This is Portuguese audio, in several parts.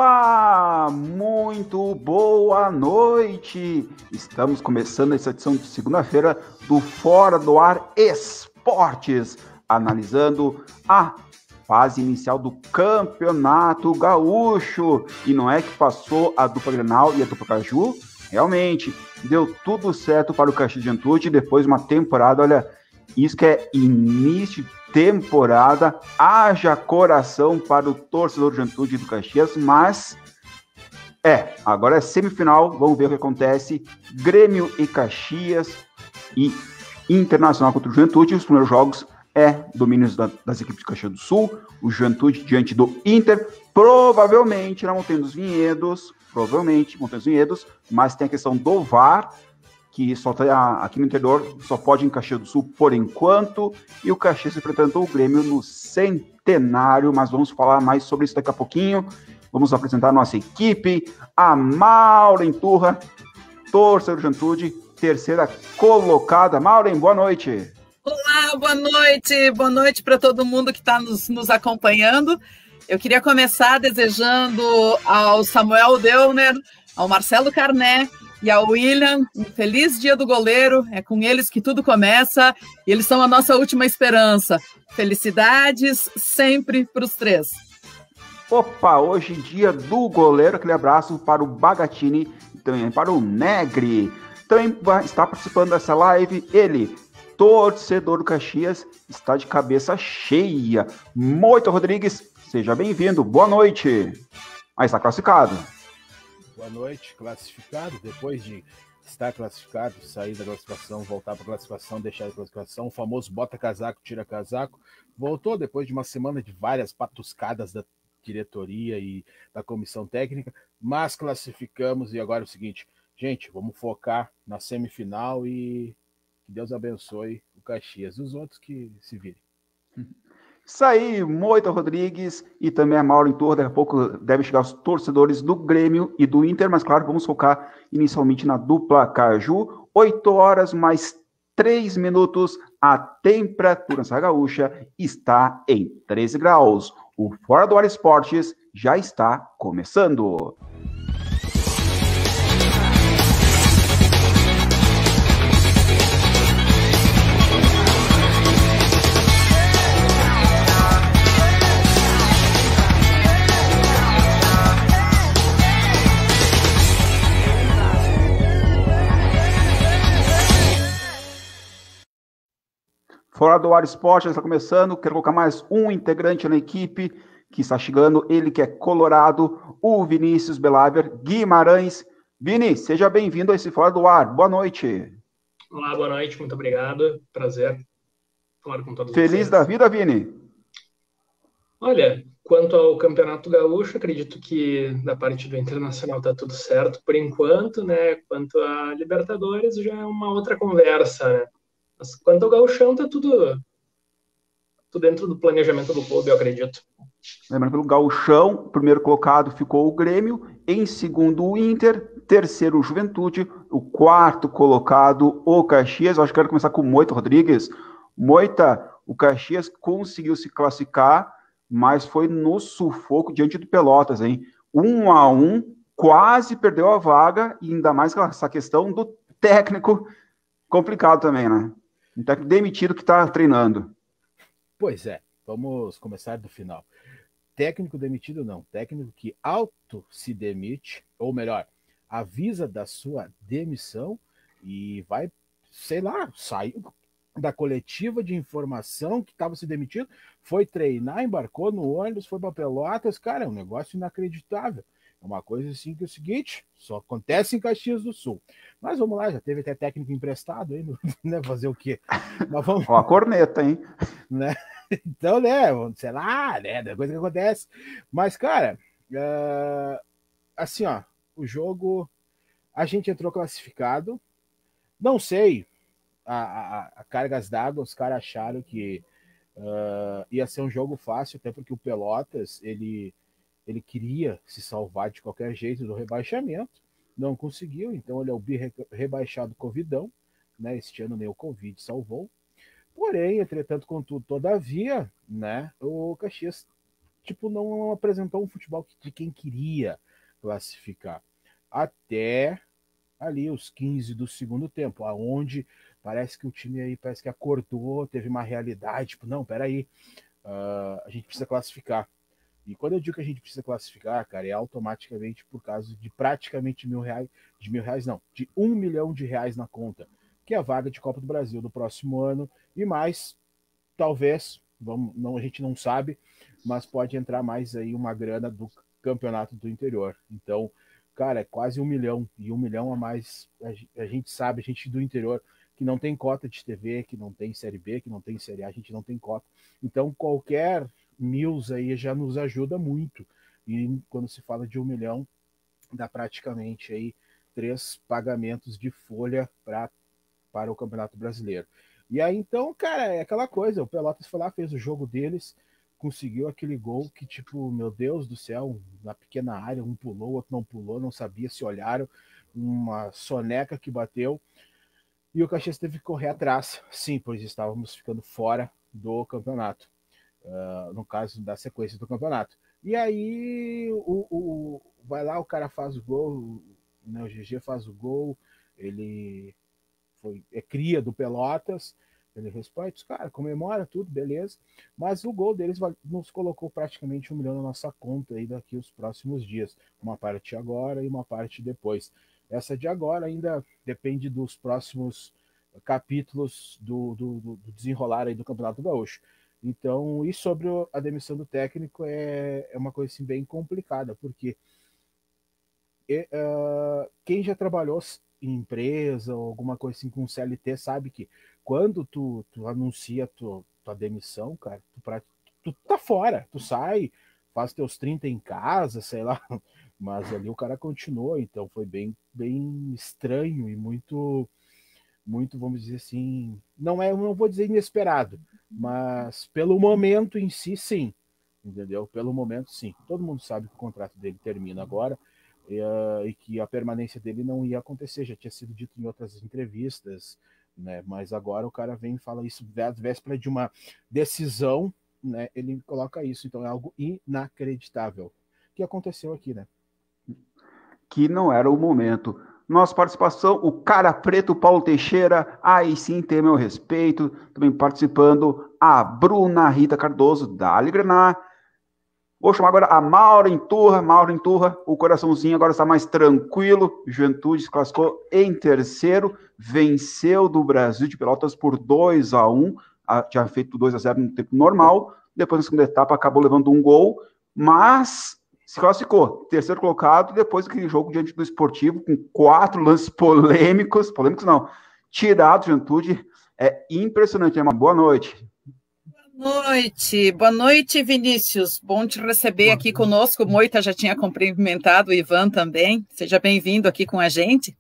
Olá, muito boa noite! Estamos começando essa edição de segunda-feira do Fora do Ar Esportes, analisando a fase inicial do Campeonato Gaúcho. E não é que passou a dupla Grenal e a dupla Caju? Realmente, deu tudo certo para o Caxias Juventude depois de uma temporada, olha, isso que é início de temporada, haja coração para o torcedor Juventude do Caxias, mas agora é semifinal, vamos ver o que acontece. Grêmio e Caxias e Internacional contra o Juventude, os primeiros jogos domínios das equipes de Caxias do Sul, o Juventude diante do Inter, provavelmente na Montanha dos Vinhedos, mas tem a questão do VAR, que só tá aqui no interior, só pode em Caxias do Sul por enquanto, e o Caxias enfrentando o Grêmio no Centenário, mas vamos falar mais sobre isso daqui a pouquinho. Vamos apresentar a nossa equipe, a Maureen Turra, torcedor do Juventude, terceira colocada. Maureen, boa noite. Olá, boa noite para todo mundo que está nos acompanhando. Eu queria começar desejando ao Samuel Deuner, ao Marcelo Carné e ao William um feliz dia do goleiro. É com eles que tudo começa e eles são a nossa última esperança. Felicidades sempre para os três. Opa, hoje dia do goleiro, aquele abraço para o Bagatini e também para o Negri. Também está participando dessa live ele, torcedor do Caxias, está de cabeça cheia. Moito Rodrigues, seja bem-vindo, boa noite. Mas está classificado. Boa noite, classificado. Depois de estar classificado, sair da classificação, voltar para a classificação, deixar a classificação, o famoso bota casaco, tira casaco, voltou depois de uma semana de várias patuscadas da diretoria e da comissão técnica, mas classificamos e agora é o seguinte, gente, vamos focar na semifinal e que Deus abençoe o Caxias e os outros que se virem. Isso aí, Moito Rodrigues e também a Maureen Turra. Daqui a pouco devem chegar os torcedores do Grêmio e do Inter, mas claro, vamos focar inicialmente na dupla Caju. 8 horas mais 3 minutos, a temperatura na Serra Gaúcha está em 13 graus. O Fora do Ar Esportes já está começando. Fora do Ar Esporte, está começando. Quero colocar mais um integrante na equipe que está chegando. Ele que é colorado, o Vinícius Belaver Guimarães. Vini, seja bem-vindo a esse Fora do Ar. Boa noite. Olá, boa noite. Muito obrigado. Prazer falar com todos vocês. Feliz da vida, Vini? Olha, quanto ao Campeonato Gaúcho, acredito que da parte do Internacional está tudo certo por enquanto, né? Quanto a Libertadores, já é uma outra conversa, né? Mas quanto ao Gauchão, tá tudo dentro do planejamento do clube, eu acredito. Lembrando, pelo Gauchão, primeiro colocado ficou o Grêmio, em segundo o Inter, terceiro o Juventude, o quarto colocado o Caxias. Eu acho que quero começar com o Moita Rodrigues. Moita, o Caxias conseguiu se classificar, mas foi no sufoco diante do Pelotas, hein? 1-1, quase perdeu a vaga, e ainda mais essa questão do técnico complicado também, né? Um técnico demitido que está treinando. Pois é, vamos começar do final. Técnico demitido não, técnico que auto se demite, ou melhor, avisa da sua demissão e vai, sei lá, sair da coletiva de informação que estava se demitindo, foi treinar, embarcou no ônibus, foi para Pelotas. Cara, é um negócio inacreditável. É uma coisa assim que é o seguinte, só acontece em Caxias do Sul. Mas vamos lá, já teve até técnico emprestado aí, né? Fazer o quê? Mas vamos... Ó, a corneta, hein? Né? Então, né, sei lá, né, da coisa que acontece. Mas, cara, assim, ó, o jogo, a gente entrou classificado, não sei, a cargas d'água, os caras acharam que ia ser um jogo fácil, até porque o Pelotas, ele queria se salvar de qualquer jeito do rebaixamento, não conseguiu, então ele é o rebaixado Covidão, né? Este ano nem o Covid salvou. Porém, entretanto, contudo, todavia, né, o Caxias tipo, não apresentou um futebol de quem queria classificar. Até ali os 15 do segundo tempo, aonde parece que o time aí parece que acordou, teve uma realidade, tipo, não, peraí, a gente precisa classificar. E quando eu digo que a gente precisa classificar, cara, é automaticamente por causa de praticamente de R$1 milhão na conta, que é a vaga de Copa do Brasil do próximo ano, e mais, talvez, a gente não sabe, mas pode entrar mais aí uma grana do campeonato do interior. Então, cara, é quase 1 milhão, e 1 milhão a mais, a gente sabe, a gente do interior, que não tem cota de TV, que não tem Série B, que não tem Série A, a gente não tem cota. Então, qualquer mils aí já nos ajuda muito. E quando se fala de 1 milhão, dá praticamente aí 3 pagamentos de folha para o Campeonato Brasileiro. E aí, então, cara, é aquela coisa, o Pelotas foi lá, fez o jogo deles, conseguiu aquele gol que, tipo, meu Deus do céu, na pequena área, um pulou, outro não pulou, não sabia se olharam, uma soneca que bateu, e o Caxias teve que correr atrás, sim, pois estávamos ficando fora do campeonato, no caso da sequência do campeonato. E aí, vai lá, o cara faz o gol, né, o GG faz o gol, ele é cria do Pelotas, ele responde, cara, comemora tudo, beleza, mas o gol deles nos colocou praticamente 1 milhão na nossa conta aí daqui os próximos dias, uma parte agora e uma parte depois. Essa de agora ainda depende dos próximos capítulos do desenrolar aí do Campeonato Gaúcho. Então, e sobre a demissão do técnico é uma coisa assim, bem complicada, porque quem já trabalhou em empresa ou alguma coisa assim com CLT sabe que quando tu anuncia tua demissão, cara, tu tá fora, tu sai, faz teus 30 em casa, sei lá, mas ali o cara continuou, então foi bem estranho e muito, vamos dizer assim, não vou dizer inesperado, mas pelo momento em si, sim, entendeu? Pelo momento, sim. Todo mundo sabe que o contrato dele termina agora, e que a permanência dele não ia acontecer, já tinha sido dito em outras entrevistas, né? Mas agora o cara vem e fala isso, véspera de uma decisão, né? Ele coloca isso, então é algo inacreditável. O que aconteceu aqui, né? Que não era o momento. Nossa participação, o cara preto Paulo Teixeira, aí sim tem meu respeito, também participando a Bruna Rita Cardoso, Dali Grenar. Vou chamar agora a Maureen Turra, o coraçãozinho agora está mais tranquilo, Juventude se classificou em terceiro, venceu do Brasil de Pelotas por 2-1, tinha feito 2-0 no tempo normal, depois na segunda etapa acabou levando um gol, mas se classificou, terceiro colocado, depois daquele jogo diante do Esportivo, com 4 lances polêmicos não, tirado Juventude, é impressionante, é uma boa noite. Boa noite, Vinícius. Bom te receber aqui conosco. O Moita já tinha cumprimentado, o Ivan também. Seja bem-vindo aqui com a gente.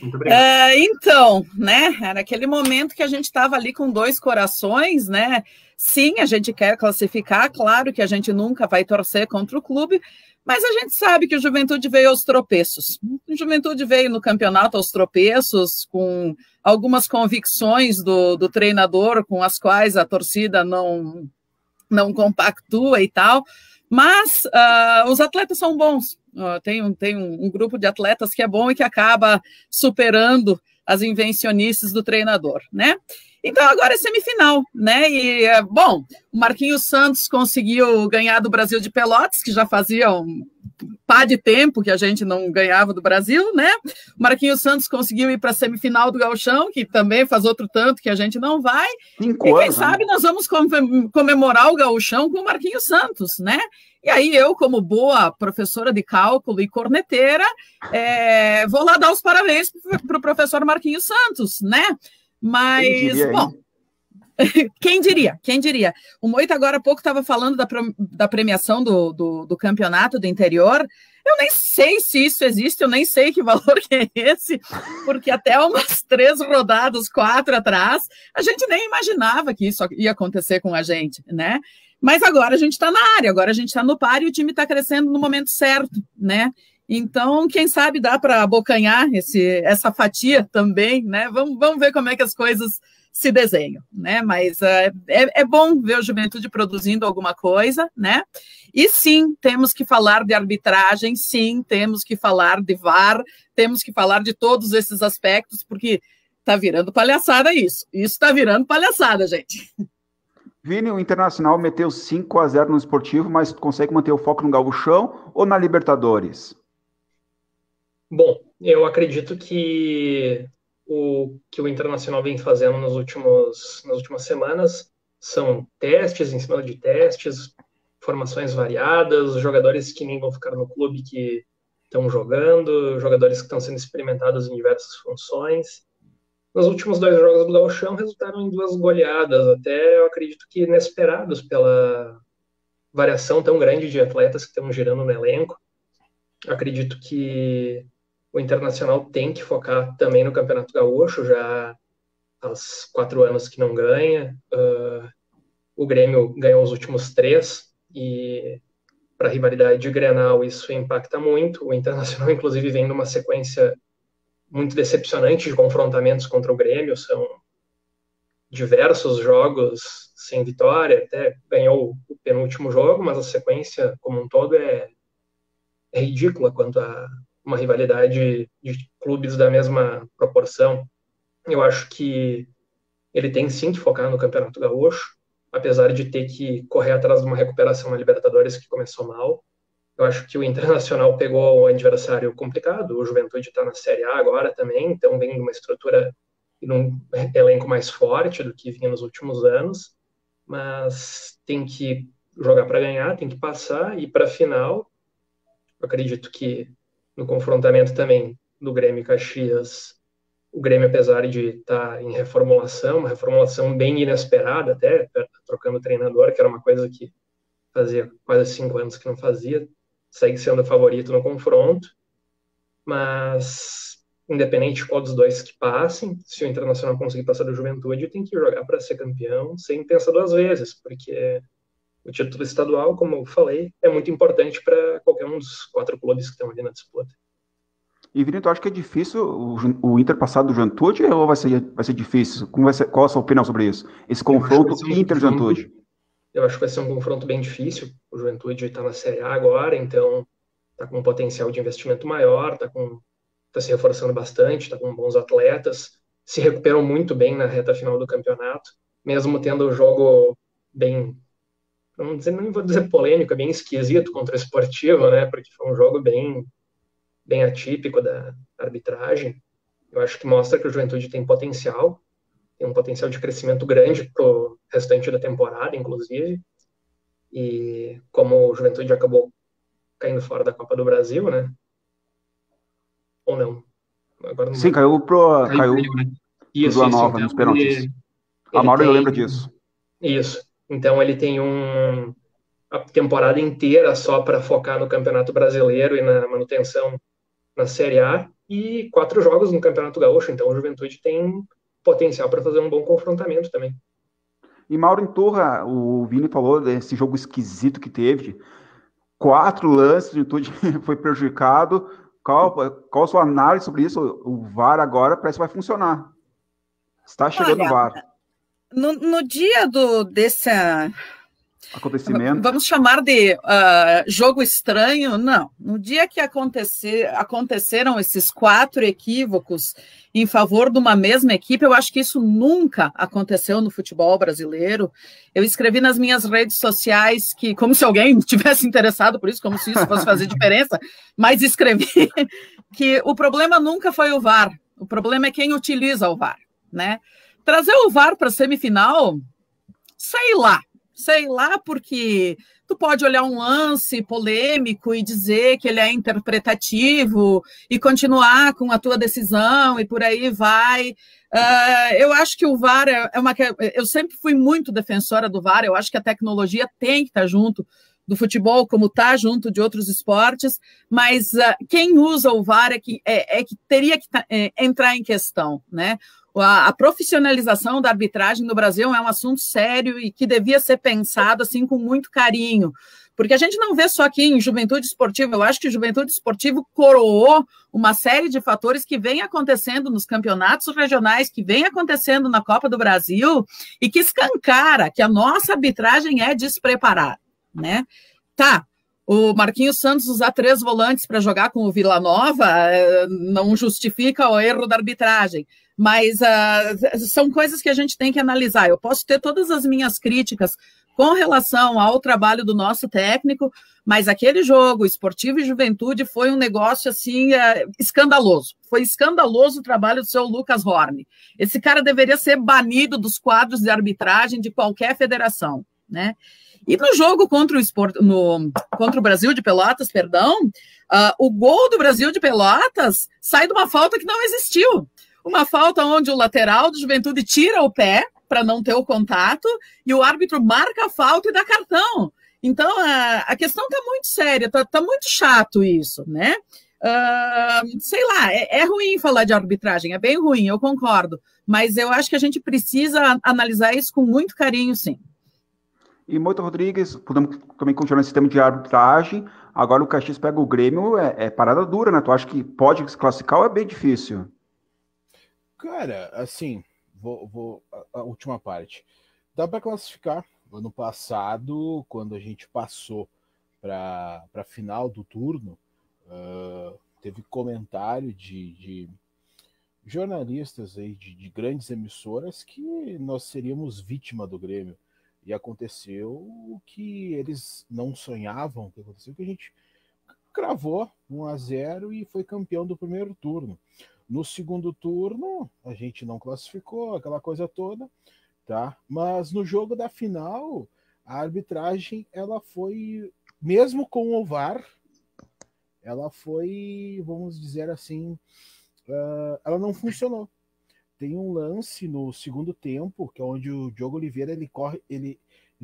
Muito obrigado. Então, né, era aquele momento que a gente estava ali com 2 corações, né? Sim, a gente quer classificar, claro que a gente nunca vai torcer contra o clube, mas a gente sabe que o Juventude veio aos tropeços. O Juventude veio no campeonato aos tropeços, com algumas convicções do treinador, com as quais a torcida não compactua e tal, mas os atletas são bons. Tem um grupo de atletas que é bom e que acaba superando as invencionices do treinador, né? Então, agora é semifinal, né? E, bom, o Marquinhos Santos conseguiu ganhar do Brasil de Pelotas, que já fazia um pá de tempo que a gente não ganhava do Brasil, né? O Marquinhos Santos conseguiu ir para a semifinal do Gauchão, que também faz outro tanto que a gente não vai. E quem sabe nós vamos comemorar o Gauchão com o Marquinhos Santos, né? E aí eu, como boa professora de cálculo e corneteira, vou lá dar os parabéns para o professor Marquinhos Santos, né? Mas, bom, quem diria? O Moita agora há pouco estava falando da premiação do campeonato do interior. Eu nem sei se isso existe, eu nem sei que valor que é esse, porque até umas 3 rodadas, 4 atrás, a gente nem imaginava que isso ia acontecer com a gente, né? Mas agora a gente está na área, agora a gente está no par e o time está crescendo no momento certo, né? Então, quem sabe dá para abocanhar essa fatia também, né? Vamos ver como é que as coisas se desenham, né? Mas é bom ver o Juventude produzindo alguma coisa, né? E sim, temos que falar de arbitragem, sim, temos que falar de VAR, temos que falar de todos esses aspectos, porque tá virando palhaçada isso. Isso tá virando palhaçada, gente. Vini, o Internacional meteu 5-0 no Esportivo, mas consegue manter o foco no Gauchão ou na Libertadores? Bom, eu acredito que o Internacional vem fazendo nas últimas semanas são testes em cima de testes, formações variadas, jogadores que nem vão ficar no clube que estão jogando, jogadores que estão sendo experimentados em diversas funções. Nos últimos 2 jogos do Gauchão resultaram em 2 goleadas, até eu acredito que inesperados pela variação tão grande de atletas que estão girando no elenco. Eu acredito que o Internacional tem que focar também no Campeonato Gaúcho, já há 4 anos que não ganha. O Grêmio ganhou os últimos 3, e para a rivalidade de Grenal isso impacta muito. O Internacional, inclusive, vem numa sequência muito decepcionante de confrontamentos contra o Grêmio, são diversos jogos sem vitória, até ganhou o penúltimo jogo, mas a sequência como um todo é ridícula quanto a uma rivalidade de clubes da mesma proporção. Eu acho que ele tem sim que focar no Campeonato Gaúcho, apesar de ter que correr atrás de uma recuperação na Libertadores que começou mal. Eu acho que o Internacional pegou um adversário complicado, o Juventude está na Série A agora também, então vem de uma estrutura e num elenco mais forte do que vinha nos últimos anos, mas tem que jogar para ganhar, tem que passar, e para a final, eu acredito que no confrontamento também do Grêmio e Caxias, o Grêmio, apesar de estar em reformulação, uma reformulação bem inesperada até, trocando treinador, que era uma coisa que fazia quase 5 anos que não fazia, segue sendo favorito no confronto, mas independente de qual dos dois que passem, se o Internacional conseguir passar do Juventude, tem que jogar para ser campeão sem pensar 2 vezes, porque o título estadual, como eu falei, é muito importante para qualquer um dos 4 clubes que estão ali na disputa. E, Vini, tu acha que é difícil o Inter passar do Juventude ou vai ser difícil? Qual a sua opinião sobre isso? Esse confronto Inter-Juventude? Eu acho que vai ser um confronto bem difícil. O Juventude está na Série A agora, então está com um potencial de investimento maior, está se reforçando bastante, está com bons atletas, se recuperou muito bem na reta final do campeonato, mesmo tendo o jogo bem, não vou dizer polêmico, bem esquisito contra o Sportivo, né? Porque foi um jogo bem atípico da arbitragem. Eu acho que mostra que o Juventude tem um potencial de crescimento grande para o restante da temporada, inclusive. E como o Juventude acabou caindo fora da Copa do Brasil, né? Ou não? Agora não. Sim, caiu né? Isso, Vila Nova, então, nos pênaltis. A Mauro lembra disso. Isso. Então ele tem a temporada inteira só para focar no Campeonato Brasileiro e na manutenção na Série A, e 4 jogos no Campeonato Gaúcho, então o Juventude tem potencial para fazer um bom confrontamento também. E Mauro Iturra, o Vini falou desse jogo esquisito que teve, 4 lances, o Juventude foi prejudicado. Qual a sua análise sobre isso? O VAR agora parece que vai funcionar. Está chegando o VAR. No dia desse acontecimento. Vamos chamar de jogo estranho? Não. No dia que aconteceram esses 4 equívocos em favor de uma mesma equipe, eu acho que isso nunca aconteceu no futebol brasileiro. Eu escrevi nas minhas redes sociais que, como se alguém tivesse interessado por isso, como se isso fosse fazer diferença, mas escrevi que o problema nunca foi o VAR, o problema é quem utiliza o VAR, né? Trazer o VAR para a semifinal, sei lá, porque tu pode olhar um lance polêmico e dizer que ele é interpretativo e continuar com a tua decisão e por aí vai. Eu acho que o VAR eu sempre fui muito defensora do VAR, eu acho que a tecnologia tem que estar junto do futebol, como está junto de outros esportes, mas quem usa o VAR é que teria que entrar em questão, né? A profissionalização da arbitragem no Brasil é um assunto sério e que devia ser pensado assim com muito carinho, porque a gente não vê só aqui em Juventude Esportiva. Eu acho que Juventude Esportiva coroou uma série de fatores que vem acontecendo nos campeonatos regionais, que vem acontecendo na Copa do Brasil e que escancara que a nossa arbitragem é despreparada, né? Tá, o Marquinhos Santos usar 3 volantes para jogar com o Vila Nova não justifica o erro da arbitragem, mas são coisas que a gente tem que analisar. Eu posso ter todas as minhas críticas com relação ao trabalho do nosso técnico, mas aquele jogo, Esportivo e Juventude, foi um negócio assim escandaloso. Foi escandaloso o trabalho do seu Lucas Horne. Esse cara deveria ser banido dos quadros de arbitragem de qualquer federação, né? E no jogo contra o Brasil de Pelotas, o gol do Brasil de Pelotas sai de uma falta que não existiu. Uma falta onde o lateral do Juventude tira o pé para não ter o contato e o árbitro marca a falta e dá cartão. Então, a questão está muito séria, está muito chato isso, né? Sei lá, é ruim falar de arbitragem, é bem ruim, eu concordo, mas eu acho que a gente precisa analisar isso com muito carinho, sim. E Moita Rodrigues, podemos também continuar nesse sistema de arbitragem. Agora o Caxias pega o Grêmio, é parada dura, né? Tu acha que pode se classificar ou é bem difícil? Cara, assim, a última parte. Dá para classificar. Ano passado, quando a gente passou para a final do turno, teve comentário de jornalistas aí, de grandes emissoras, que nós seríamos vítima do Grêmio. E aconteceu o que eles não sonhavam, que aconteceu que a gente cravou 1-0 e foi campeão do primeiro turno. No segundo turno, a gente não classificou, aquela coisa toda, tá? Mas no jogo da final, a arbitragem, ela foi, mesmo com o VAR, ela foi, vamos dizer assim, ela não funcionou. Tem um lance no segundo tempo, que é onde o Diogo Oliveira ele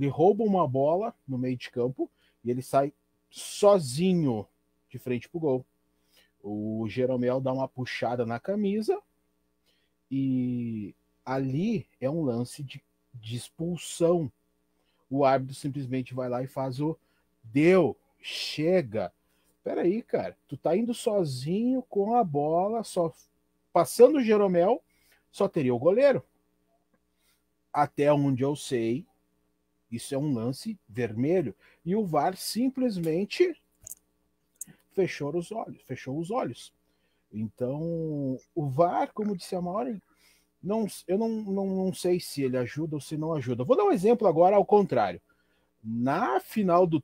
rouba uma bola no meio de campo e ele sai sozinho de frente pro gol. O Jeromel dá uma puxada na camisa e ali é um lance de expulsão. O árbitro simplesmente vai lá e faz deu, chega. Peraí, cara, tu tá indo sozinho com a bola, só passando o Jeromel, só teria o goleiro. Até onde eu sei, isso é um lance vermelho. E o VAR simplesmente fechou os olhos. Então, o VAR, como disse a Mauri, eu não sei se ele ajuda ou se não ajuda. Vou dar um exemplo agora ao contrário. Na final do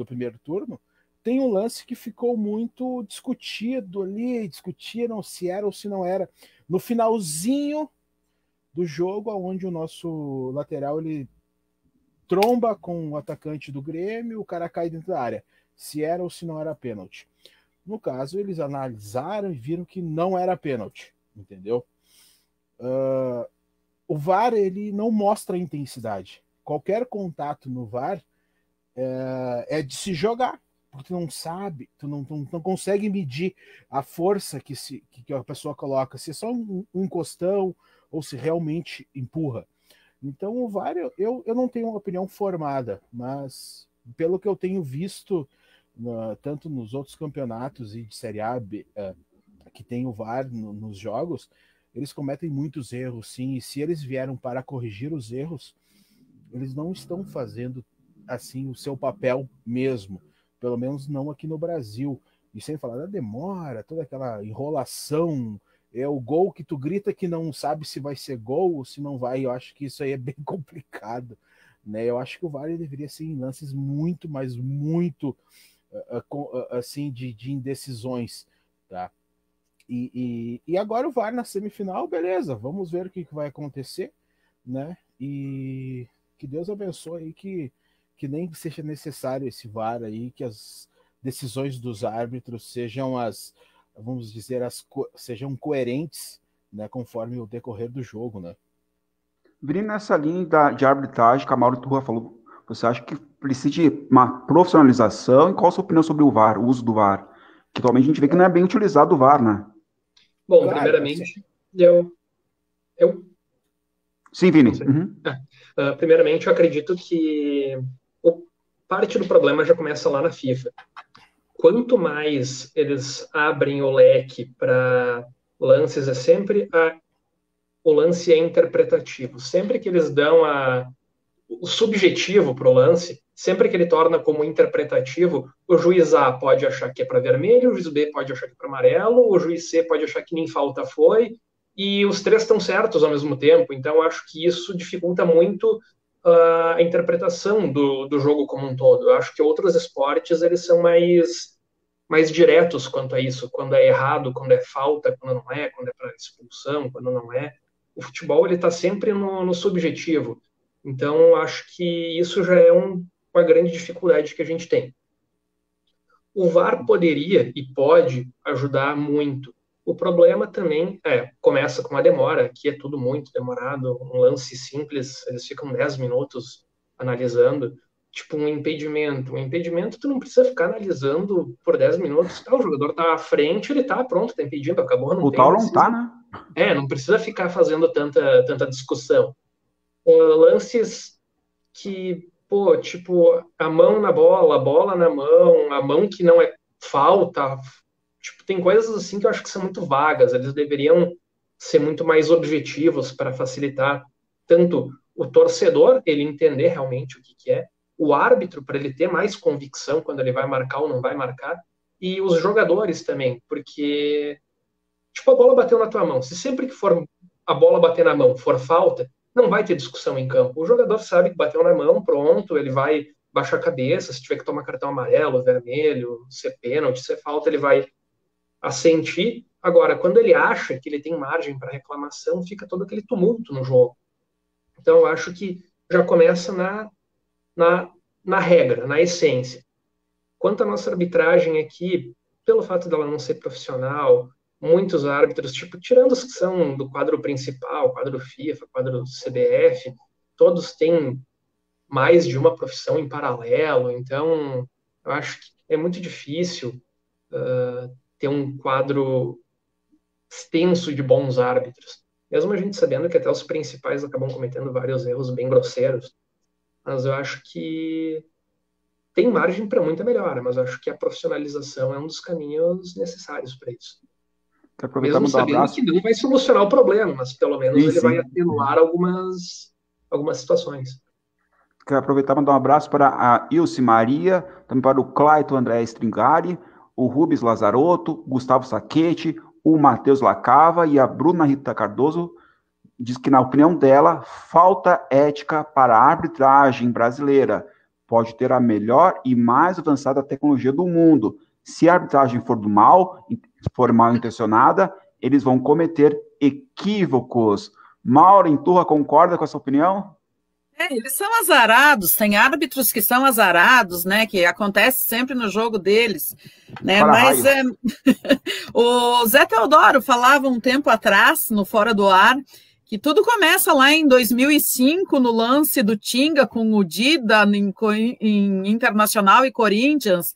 primeiro turno, tem um lance que ficou muito discutido ali, discutiram se era ou se não era. No finalzinho do jogo, onde o nosso lateral ele tromba com o atacante do Grêmio, o cara cai dentro da área. Se era ou se não era pênalti. No caso, eles analisaram e viram que não era pênalti, entendeu? O VAR, ele não mostra a intensidade. Qualquer contato no VAR é de se jogar, porque tu não sabe, tu não consegue medir a força que a pessoa coloca, se é só um encostão ou se realmente empurra. Então o VAR, eu não tenho uma opinião formada, mas pelo que eu tenho visto, tanto nos outros campeonatos e de Série A, que tem o VAR nos jogos, eles cometem muitos erros, sim, e se eles vieram para corrigir os erros, eles não estão fazendo assim o seu papel mesmo, pelo menos não aqui no Brasil. E sem falar da demora, toda aquela enrolação, é o gol que tu grita que não sabe se vai ser gol ou se não vai. Eu acho que isso aí é bem complicado, né? Eu acho que o VAR deveria ser em lances muito, mas muito assim de indecisões, tá? E agora o VAR na semifinal, beleza, vamos ver o que vai acontecer, né? E que Deus abençoe aí, que nem seja necessário esse VAR aí, que as decisões dos árbitros sejam vamos dizer, sejam coerentes, né, conforme o decorrer do jogo, né? Vindo nessa linha de arbitragem que a Mauro Turra falou, você acha que precisa de uma profissionalização? E qual a sua opinião sobre o VAR, o uso do VAR? Que atualmente a gente vê que não é bem utilizado o VAR, né? Bom, primeiramente, Sim, Vini. Primeiramente, eu acredito que parte do problema já começa lá na FIFA. Quanto mais eles abrem o leque para lances, o lance é interpretativo. Sempre que eles dão o subjetivo para o lance, sempre que ele torna como interpretativo, o juiz A pode achar que é para vermelho, o juiz B pode achar que é para amarelo, o juiz C pode achar que nem falta foi, e os três estão certos ao mesmo tempo. Então, eu acho que isso dificulta muito a interpretação do jogo como um todo. Eu acho que outros esportes eles são mais diretos quanto a isso, quando é errado, quando é falta, quando não é, quando é para expulsão, quando não é. O futebol ele está sempre no subjetivo. Então, acho que isso já é uma grande dificuldade que a gente tem. O VAR poderia e pode ajudar muito. O problema também começa com a demora, que é tudo muito demorado. Um lance simples, eles ficam 10 minutos analisando. Tipo um impedimento. Um impedimento, tu não precisa ficar analisando por 10 minutos. O jogador tá à frente, ele tá pronto, tá impedindo, acabou. Não o tal não tá, né? Não precisa ficar fazendo tanta discussão. Lances que, tipo, a mão na bola, a bola na mão, a mão que não é falta. Tipo, tem coisas assim que eu acho que são muito vagas. Eles deveriam ser muito mais objetivos para facilitar tanto o torcedor, ele entender realmente o que é, o árbitro, para ele ter mais convicção quando ele vai marcar ou não vai marcar, e os jogadores também, porque tipo, a bola bateu na tua mão. Se sempre que for a bola bater na mão for falta, não vai ter discussão em campo. O jogador sabe que bateu na mão, pronto, ele vai baixar a cabeça, se tiver que tomar cartão amarelo, vermelho, ser pênalti, ser falta, ele vai assentir. Agora, quando ele acha que ele tem margem para reclamação, fica todo aquele tumulto no jogo. Então, eu acho que já começa na regra, na essência. Quanto à nossa arbitragem aqui, pelo fato dela não ser profissional, muitos árbitros, tipo, tirando os que são do quadro principal, quadro FIFA, quadro CBF, todos têm mais de uma profissão em paralelo. Então, eu acho que é muito difícil ter um quadro extenso de bons árbitros. Mesmo a gente sabendo que até os principais acabam cometendo vários erros bem grosseiros. Mas eu acho que tem margem para muita melhora, mas eu acho que a profissionalização é um dos caminhos necessários para isso. Mesmo sabendo que não vai solucionar o problema, mas pelo menos ele vai atenuar algumas situações. Quero aproveitar e mandar um abraço para a Ilse Maria, também para o Clayton André Stringari, o Rubens Lazarotto, Gustavo Saquete, o Matheus Lacava e a Bruna Rita Cardoso. Diz que, na opinião dela, falta ética para a arbitragem brasileira. Pode ter a melhor e mais avançada tecnologia do mundo. Se a arbitragem for mal intencionada, eles vão cometer equívocos. Maureen Turra concorda com essa opinião? Eles são azarados, tem árbitros que são azarados, né, que acontece sempre no jogo deles, né, mas o Zé Teodoro falava um tempo atrás, no Fora do Ar, que tudo começa lá em 2005, no lance do Tinga com o Dida em Internacional e Corinthians,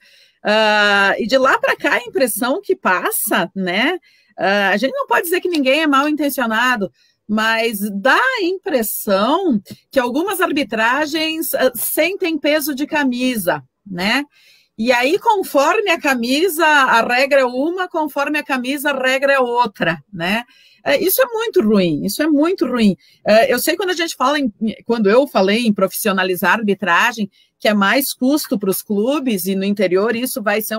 e de lá para cá a impressão que passa, né, a gente não pode dizer que ninguém é mal intencionado, mas dá a impressão que algumas arbitragens sentem peso de camisa, né? E aí, conforme a camisa, a regra é uma, conforme a camisa, a regra é outra, né? Isso é muito ruim, isso é muito ruim. Eu sei quando eu falei em profissionalizar a arbitragem, que é mais custo para os clubes, e no interior isso vai ser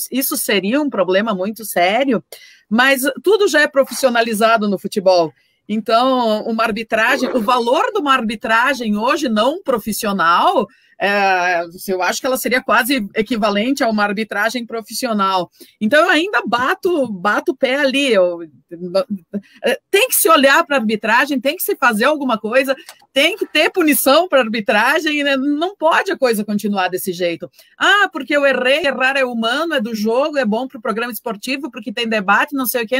isso seria um problema muito sério, mas tudo já é profissionalizado no futebol. Então, o valor de uma arbitragem hoje não profissional, eu acho que ela seria quase equivalente a uma arbitragem profissional. Então, eu ainda bato o pé ali. Tem que se olhar para a arbitragem, tem que se fazer alguma coisa, tem que ter punição para a arbitragem, né? Não pode a coisa continuar desse jeito. Porque eu errei, errar é humano, é do jogo, é bom para o programa esportivo, porque tem debate, não sei o quê,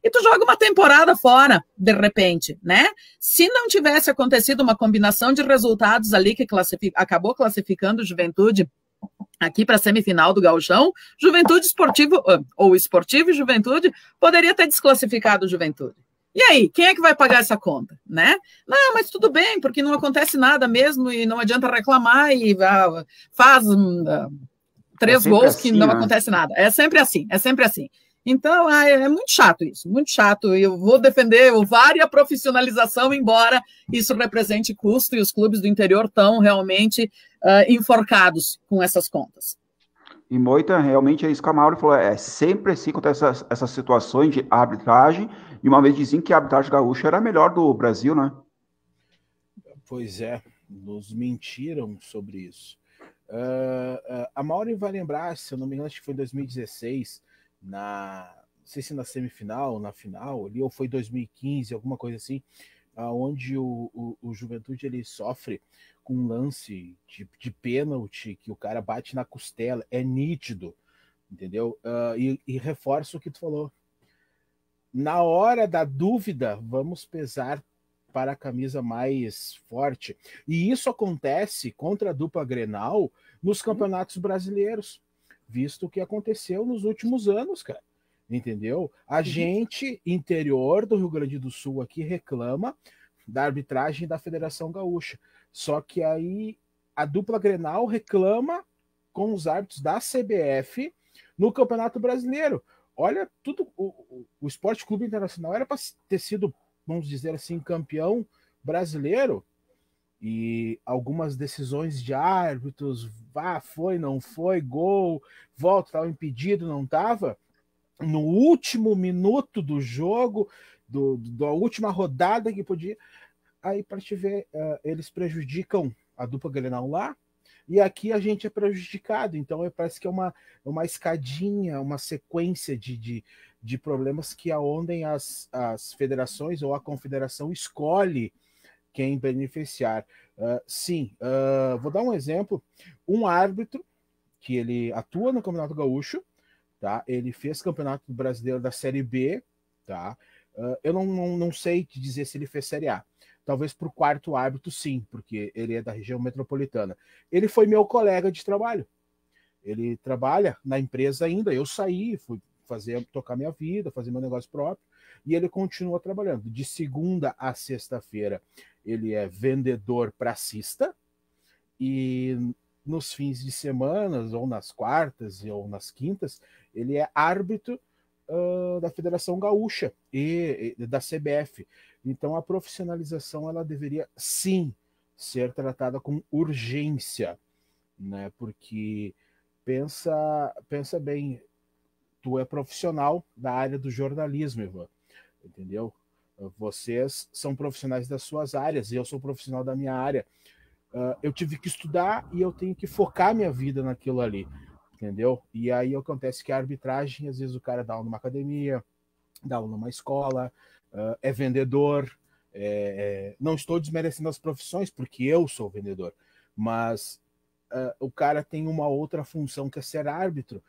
e tu joga uma temporada fora, de repente, né? Se não tivesse acontecido uma combinação de resultados ali que acabou classificando o Juventude aqui para a semifinal do Gauchão, Juventude Esportivo, ou Esportivo e Juventude, poderia ter desclassificado o Juventude. E aí, quem é que vai pagar essa conta, né? Não, mas tudo bem, porque não acontece nada mesmo e não adianta reclamar e faz 3 gols assim, que não né? acontece nada. É sempre assim, é sempre assim. Então, é muito chato isso, muito chato. Eu vou defender o VAR e a profissionalização, embora isso represente custo e os clubes do interior estão realmente enforcados com essas contas. E Moita, realmente é isso que a Mauro falou, é sempre assim com essas situações de arbitragem, e uma vez diziam que a arbitragem gaúcha era a melhor do Brasil, né? Pois é, nos mentiram sobre isso. A Mauro vai lembrar, se eu não me engano, acho que foi em 2016, não sei se na semifinal, na final, ali, ou foi 2015, alguma coisa assim, onde o Juventude ele sofre com um lance de pênalti que o cara bate na costela, é nítido, entendeu? E reforça o que tu falou. Na hora da dúvida, vamos pesar para a camisa mais forte. E isso acontece contra a dupla Grenal nos campeonatos brasileiros, visto o que aconteceu nos últimos anos, cara. Entendeu? A gente, interior do Rio Grande do Sul, aqui reclama da arbitragem da Federação Gaúcha. Só que aí a dupla Grenal reclama com os árbitros da CBF no Campeonato Brasileiro. Olha, tudo o Esporte Clube Internacional era para ter sido, vamos dizer assim, campeão brasileiro, e algumas decisões de árbitros, foi, não foi, gol, volta, estava impedido, não estava, no último minuto do jogo, da última rodada que podia, aí para te ver, eles prejudicam a dupla Grenal lá, e aqui a gente é prejudicado, então parece que é uma escadinha, uma sequência de problemas que aondem as federações ou a confederação escolhe quem beneficiar. Sim, vou dar um exemplo, um árbitro que ele atua no Campeonato Gaúcho, tá? Ele fez Campeonato Brasileiro da Série B, tá? Eu não sei te dizer se ele fez Série A. Talvez para o quarto árbitro, sim, porque ele é da região metropolitana. Ele foi meu colega de trabalho. Ele trabalha na empresa ainda. Eu saí, fui tocar minha vida, fazer meu negócio próprio, e ele continua trabalhando. De segunda a sexta-feira, ele é vendedor pracista, e nos fins de semana, ou nas quartas, ou nas quintas, ele é árbitro da Federação Gaúcha e da CBF. Então a profissionalização ela deveria sim ser tratada com urgência, né? Porque pensa bem, tu é profissional da área do jornalismo, Ivan, entendeu? Vocês são profissionais das suas áreas e eu sou profissional da minha área. Eu tive que estudar e eu tenho que focar minha vida naquilo ali, entendeu? E aí acontece que a arbitragem, às vezes o cara dá aula numa academia, dá aula numa escola, é vendedor. Não estou desmerecendo as profissões, porque eu sou vendedor, mas o cara tem uma outra função que é ser árbitro.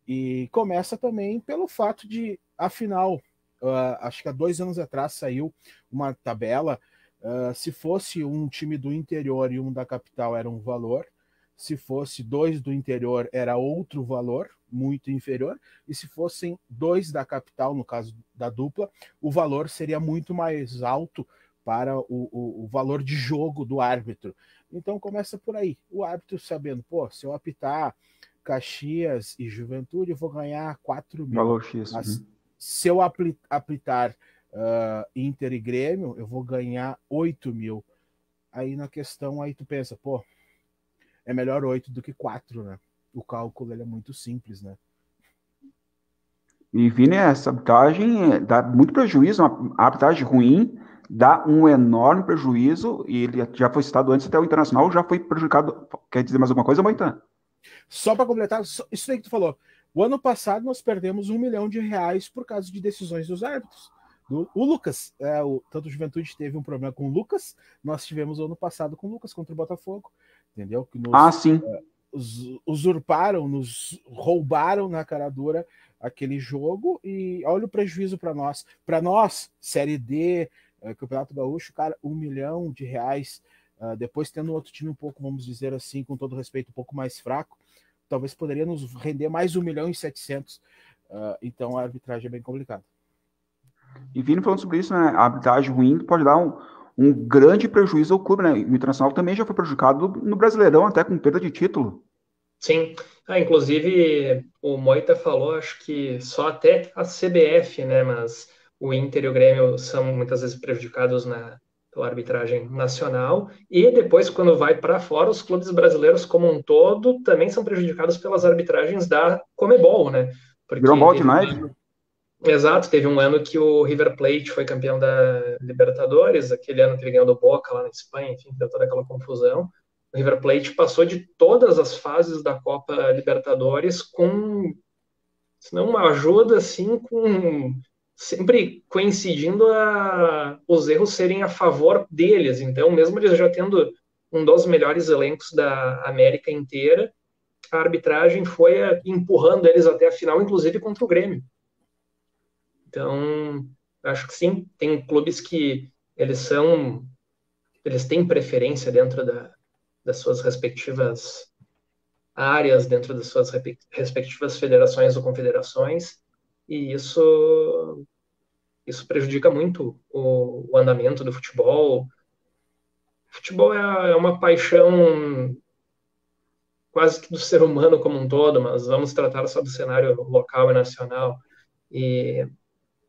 E começa também pelo fato de, afinal, acho que há 2 anos atrás saiu uma tabela. Se fosse um time do interior e um da capital era um valor, se fosse 2 do interior era outro valor, muito inferior, e se fossem 2 da capital, no caso da dupla, o valor seria muito mais alto para o valor de jogo do árbitro. Então começa por aí, o árbitro sabendo, se eu apitar Caxias e Juventude, eu vou ganhar 4 mil. Valor X. Mas se eu apitar Inter e Grêmio, eu vou ganhar 8 mil. Aí na questão, aí tu pensa, é melhor 8 do que 4, né? O cálculo ele é muito simples, né? E Vini, essa arbitragem dá muito prejuízo, uma arbitragem ruim dá um enorme prejuízo, e ele já foi citado antes, até o Internacional já foi prejudicado. Quer dizer mais alguma coisa, Moitã? Só para completar, isso aí que tu falou. O ano passado nós perdemos R$1 milhão por causa de decisões dos árbitros. O Lucas, tanto o Juventude teve um problema com o Lucas, nós tivemos o ano passado com o Lucas contra o Botafogo, entendeu? Que Sim. Usurparam, nos roubaram na cara dura aquele jogo, e olha o prejuízo para nós. Para nós, Série D, Campeonato Gaúcho, cara, R$1 milhão. Depois tendo outro time um pouco, vamos dizer assim, com todo respeito, um pouco mais fraco, talvez poderia nos render mais R$1,7 milhão. Então a arbitragem é bem complicada. E Vini falando sobre isso, né? A arbitragem ruim pode dar um grande prejuízo ao clube, né? O Internacional também já foi prejudicado no Brasileirão, até com perda de título. Sim, inclusive o Moita falou, acho que só até a CBF, né? Mas o Inter e o Grêmio são muitas vezes prejudicados pela arbitragem nacional. E depois, quando vai para fora, os clubes brasileiros como um todo também são prejudicados pelas arbitragens da Conmebol, né? Virou um Porque balde de neve? Exato, teve um ano que o River Plate foi campeão da Libertadores, aquele ano que ele ganhou do Boca lá na Espanha, enfim, deu toda aquela confusão. O River Plate passou de todas as fases da Copa Libertadores com, se não uma ajuda, assim, com sempre coincidindo os erros serem a favor deles. Então, mesmo eles já tendo um dos melhores elencos da América inteira, a arbitragem foi empurrando eles até a final, inclusive contra o Grêmio. Então, acho que sim, tem clubes que eles têm preferência dentro das suas respectivas áreas, dentro das suas respectivas federações ou confederações, e isso prejudica muito o andamento do futebol. O futebol é uma paixão quase que do ser humano como um todo, mas vamos tratar só do cenário local e nacional. E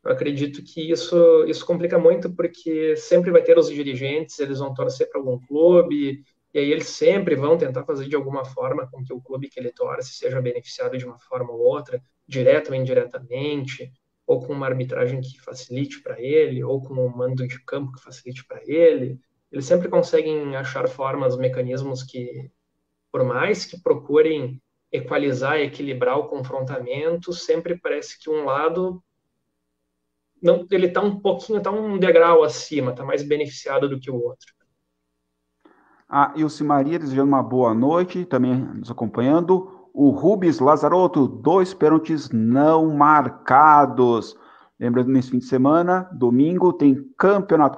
eu acredito que isso complica muito, porque sempre vai ter os dirigentes, eles vão torcer para algum clube, e aí eles sempre vão tentar fazer de alguma forma com que o clube que ele torce seja beneficiado de uma forma ou outra, direto ou indiretamente, ou com uma arbitragem que facilite para ele, ou com um mando de campo que facilite para ele. Eles sempre conseguem achar formas, mecanismos que, por mais que procurem equalizar, equilibrar o confrontamento, sempre parece que um lado não, ele está um degrau acima, está mais beneficiado do que o outro. E o Simaria desejando uma boa noite, também nos acompanhando. O Rubens Lazarotto, 2 pênaltis não marcados. Lembrando, nesse fim de semana, domingo, tem Campeonato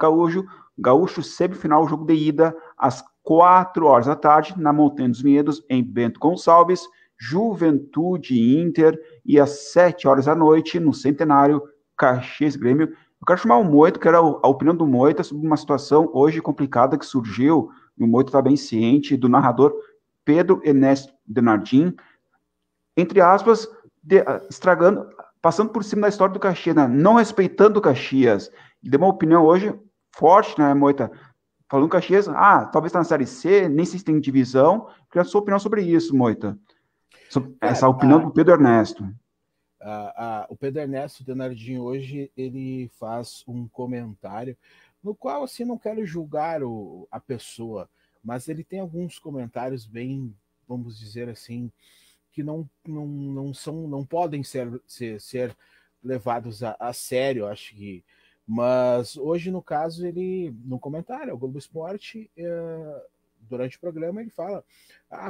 Gaúcho semifinal, jogo de ida, às 4 horas da tarde, na Montanha dos Vinhedos, em Bento Gonçalves, Juventude e Inter, e às 7 horas da noite, no Centenário, Caxias Grêmio. Eu quero chamar o Moito, que era a opinião do Moita sobre uma situação hoje complicada que surgiu, e o Moito está bem ciente, do narrador Pedro Ernesto Denardim, entre aspas, passando por cima da história do Caxias, né? Não respeitando o Caxias. Ele deu uma opinião hoje forte, né, Moita? Falando Caxias, talvez está na Série C, nem sei se tem divisão. Eu queria a sua opinião sobre isso, Moita. Essa opinião do Pedro Ernesto. O Pedro Ernesto Denardim hoje, ele faz um comentário no qual, assim, não quero julgar a pessoa, mas ele tem alguns comentários bem, vamos dizer assim, que não podem ser levados a sério, acho que. Mas hoje, no caso, ele, no comentário, o Globo Esporte, durante o programa, ele fala: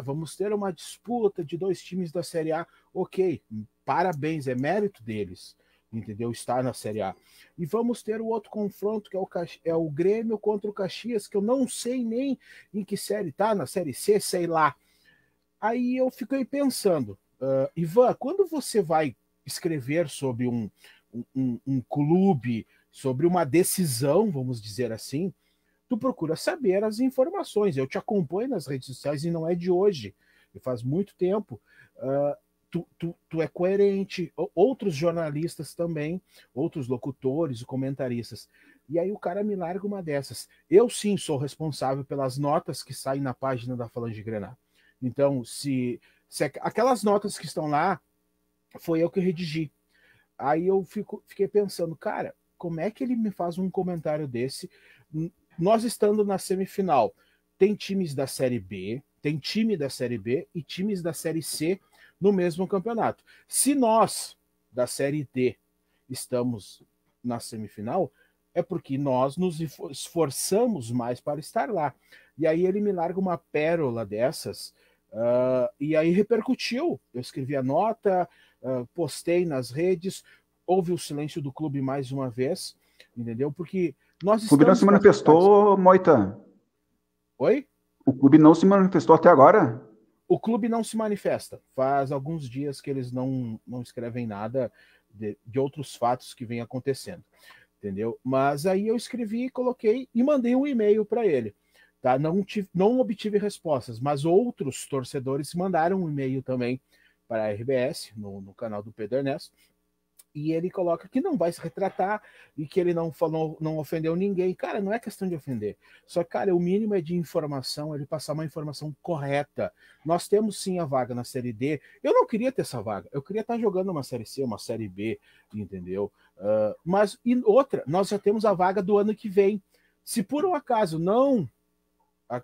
vamos ter uma disputa de 2 times da Série A. Ok, parabéns, é mérito deles, entendeu? Estar na Série A. E vamos ter o outro confronto, que é o Grêmio contra o Caxias, que eu não sei nem em que série tá, na Série C, sei lá. Aí eu fiquei pensando, Ivan, quando você vai escrever sobre um clube, sobre uma decisão, vamos dizer assim, tu procura saber as informações. Eu te acompanho nas redes sociais e não é de hoje, faz muito tempo. Tu é coerente, outros jornalistas também, outros locutores, comentaristas. E aí o cara me larga uma dessas. Eu sim sou responsável pelas notas que saem na página da Falange Grenal. Então, se aquelas notas que estão lá, foi eu que redigi. Aí eu fiquei pensando, cara, como é que ele me faz um comentário desse? Nós estando na semifinal, tem times da Série B, tem time da Série B e times da Série C no mesmo campeonato. Se nós, da Série D, estamos na semifinal, é porque nós nos esforçamos mais para estar lá. E aí ele me larga uma pérola dessas, e aí repercutiu. Eu escrevi a nota, postei nas redes, houve o silêncio do clube mais uma vez, entendeu? Porque nós o clube não se manifestou, Moita? Oi? O clube não se manifestou até agora? O clube não se manifesta. Faz alguns dias que eles não escrevem nada de outros fatos que vêm acontecendo. entendeu? Mas aí eu escrevi, coloquei e mandei um e-mail para ele. Tá? Não obtive respostas, mas outros torcedores mandaram um e-mail também para a RBS, no canal do Pedro Ernesto, e ele coloca que não vai se retratar e que ele não ofendeu ninguém. Cara, não é questão de ofender. Só que, cara, o mínimo é de informação, ele passar uma informação correta. Nós temos sim a vaga na Série D. Eu não queria ter essa vaga. Eu queria estar jogando uma Série C, uma Série B, entendeu? Mas, e outra, nós já temos a vaga do ano que vem. Se por um acaso não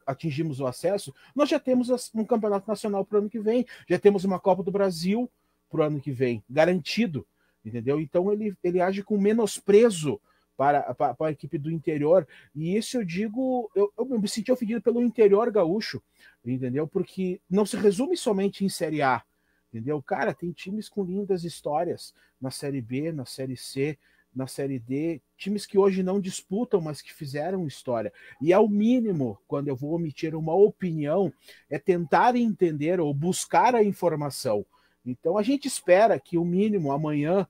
atingimos o acesso, nós já temos um campeonato nacional para o ano que vem. Já temos uma Copa do Brasil para o ano que vem, garantido. Entendeu? Então ele age com menosprezo para a equipe do interior, e isso eu digo, eu me senti ofendido pelo interior gaúcho, entendeu? Porque não se resume somente em Série A, entendeu? Cara, tem times com lindas histórias na Série B, na Série C, na Série D, times que hoje não disputam, mas que fizeram história. E ao mínimo, quando eu vou emitir uma opinião, é tentar entender ou buscar a informação. Então a gente espera que o mínimo amanhã